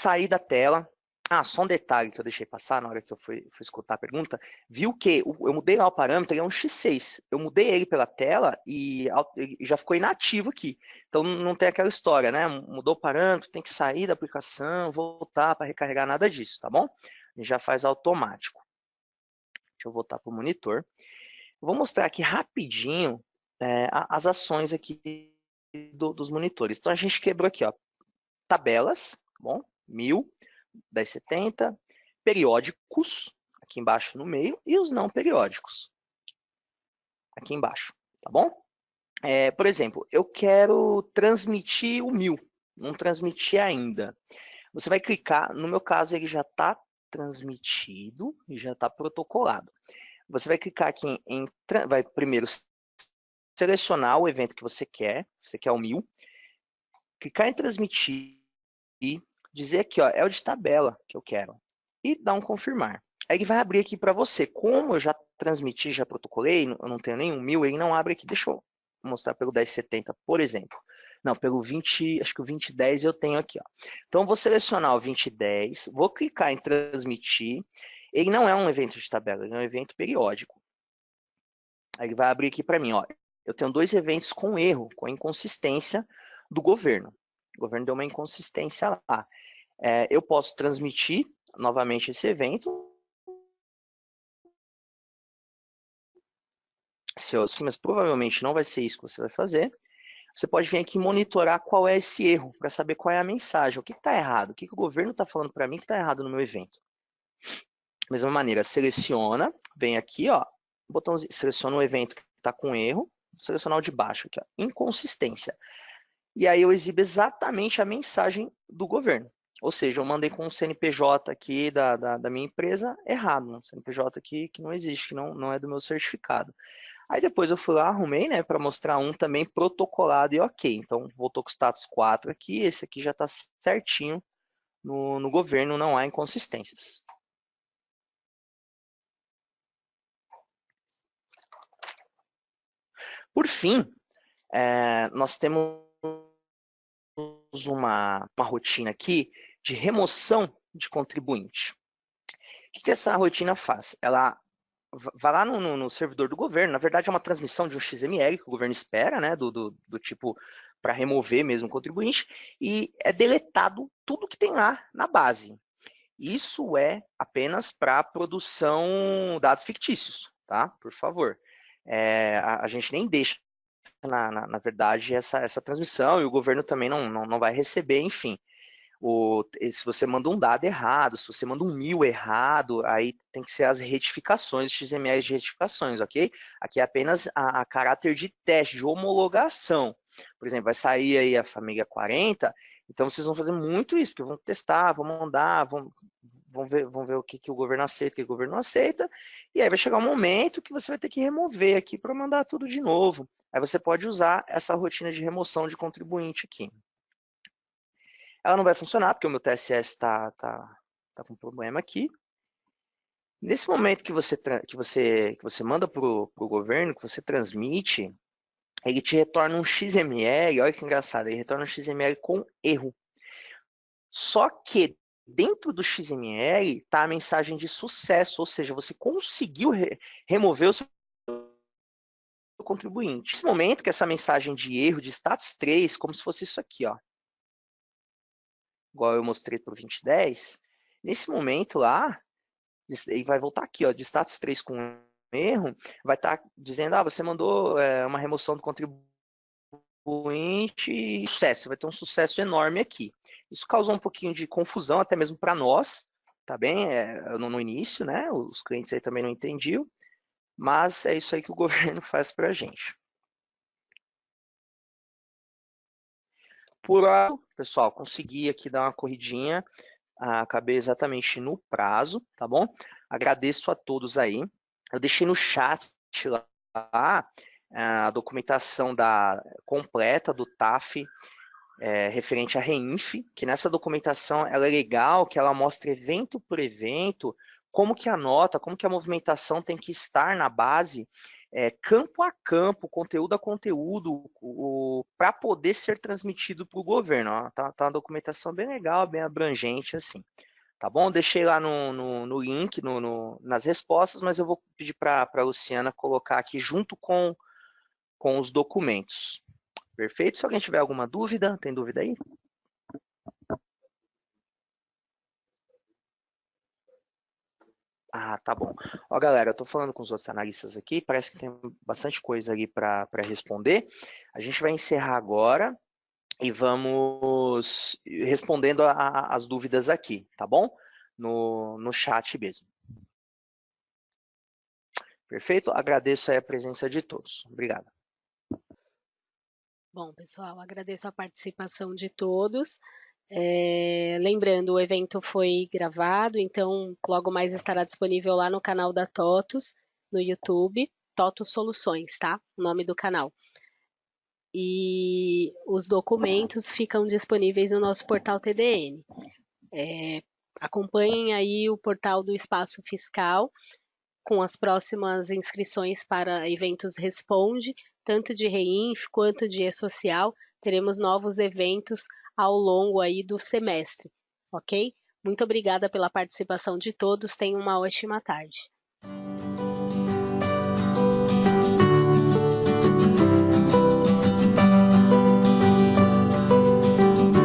Speaker 4: sair da tela. Ah, só um detalhe que eu deixei passar na hora que eu fui escutar a pergunta. Viu que eu mudei lá o parâmetro, ele é um X6. Eu mudei ele pela tela e já ficou inativo aqui. Então não tem aquela história, né? Mudou o parâmetro, tem que sair da aplicação, voltar para recarregar, nada disso, tá bom? A gente já faz automático. Deixa eu voltar para o monitor. Eu vou mostrar aqui rapidinho as ações aqui dos monitores. Então a gente quebrou aqui, ó, tabelas, tá bom? 1000. 1070, periódicos, aqui embaixo no meio, e os não periódicos, aqui embaixo, tá bom? Por exemplo, eu quero transmitir o 1000, não transmiti ainda. Você vai clicar, no meu caso ele já está transmitido e já está protocolado. Você vai clicar aqui vai primeiro selecionar o evento que você quer o 1000, clicar em transmitir e dizer aqui, ó, é o de tabela que eu quero. E dar um confirmar. Aí ele vai abrir aqui para você. Como eu já transmiti, já protocolei, eu não tenho nenhum 1000, ele não abre aqui. Deixa eu mostrar pelo 1070, por exemplo. Não, pelo 20, acho que o 2010 eu tenho aqui, ó. Então, eu vou selecionar o 2010, vou clicar em transmitir. Ele não é um evento de tabela, ele é um evento periódico. Aí ele vai abrir aqui para mim, ó. Eu tenho 2 eventos com erro, com inconsistência do governo. O governo deu uma inconsistência lá. Eu posso transmitir novamente esse evento. Mas provavelmente não vai ser isso que você vai fazer. Você pode vir aqui monitorar qual é esse erro, para saber qual é a mensagem. O que está errado? O que o governo está falando para mim que está errado no meu evento? Da mesma maneira, seleciona, vem aqui, ó, botãozinho, seleciona o evento que está com erro, vou selecionar o de baixo aqui, ó, inconsistência. E aí eu exibo exatamente a mensagem do governo. Ou seja, eu mandei com um CNPJ aqui da minha empresa errado, um CNPJ aqui que não existe, que não é do meu certificado. Aí depois eu fui lá, arrumei, né, para mostrar um também protocolado e ok. Então voltou com o status 4 aqui, esse aqui já está certinho no governo, não há inconsistências. Por fim, nós temos uma rotina aqui de remoção de contribuinte. O que essa rotina faz? Ela vai lá no servidor do governo, na verdade é uma transmissão de um XML que o governo espera, né, do tipo para remover mesmo o contribuinte, e é deletado tudo que tem lá na base. Isso é apenas para produção dados fictícios, tá? Por favor. A gente nem deixa, na verdade, essa transmissão, e o governo também não vai receber, enfim. Se você manda um dado errado, se você manda um 1000 errado, aí tem que ser as retificações, XML de retificações, ok? Aqui é apenas a caráter de teste, de homologação. Por exemplo, vai sair aí a família 40, então vocês vão fazer muito isso, porque vão testar, vão mandar, vão ver o que o governo aceita, o que o governo não aceita, e aí vai chegar um momento que você vai ter que remover aqui para mandar tudo de novo. Aí você pode usar essa rotina de remoção de contribuinte aqui. Ela não vai funcionar, porque o meu TSS está com problema aqui. Nesse momento que você manda para o governo, que você transmite, ele te retorna um XML, olha que engraçado, ele retorna um XML com erro. Só que dentro do XML está a mensagem de sucesso, ou seja, você conseguiu remover o seu contribuinte. Nesse momento que essa mensagem de erro de status 3, como se fosse isso aqui, ó, igual eu mostrei para o 2010, nesse momento lá, ele vai voltar aqui, ó, de status 3 com erro, vai estar dizendo, você mandou uma remoção do contribuinte e sucesso, vai ter um sucesso enorme aqui. Isso causou um pouquinho de confusão, até mesmo para nós, tá bem? No início, né? Os clientes aí também não entendiam, mas é isso aí que o governo faz para a gente. Por hora, pessoal, consegui aqui dar uma corridinha, acabei exatamente no prazo, tá bom? Agradeço a todos aí. Eu deixei no chat lá a documentação completa do TAF referente à REINF, que nessa documentação ela é legal, que ela mostra evento por evento, como que a nota, como que a movimentação tem que estar na base, campo a campo, conteúdo a conteúdo, para poder ser transmitido para o governo. Ó, tá uma documentação bem legal, bem abrangente, assim. Tá bom? Deixei lá no link, nas respostas, mas eu vou pedir para a Luciana colocar aqui junto com os documentos. Perfeito? Se alguém tiver alguma dúvida, tem dúvida aí? Ah, tá bom. Ó, galera, eu tô falando com os outros analistas aqui, parece que tem bastante coisa ali para responder. A gente vai encerrar agora e vamos respondendo as dúvidas aqui, tá bom? No chat mesmo. Perfeito? Agradeço aí a presença de todos. Obrigado.
Speaker 1: Bom, pessoal, agradeço a participação de todos. Lembrando, o evento foi gravado, então logo mais estará disponível lá no canal da TOTUS, no YouTube, TOTUS Soluções, tá? O nome do canal. E os documentos ficam disponíveis no nosso portal TDN. Acompanhem aí o portal do Espaço Fiscal, com as próximas inscrições para eventos Responde, tanto de REINF quanto de E-Social. Teremos novos eventos ao longo aí do semestre, ok? Muito obrigada pela participação de todos, tenham uma ótima tarde.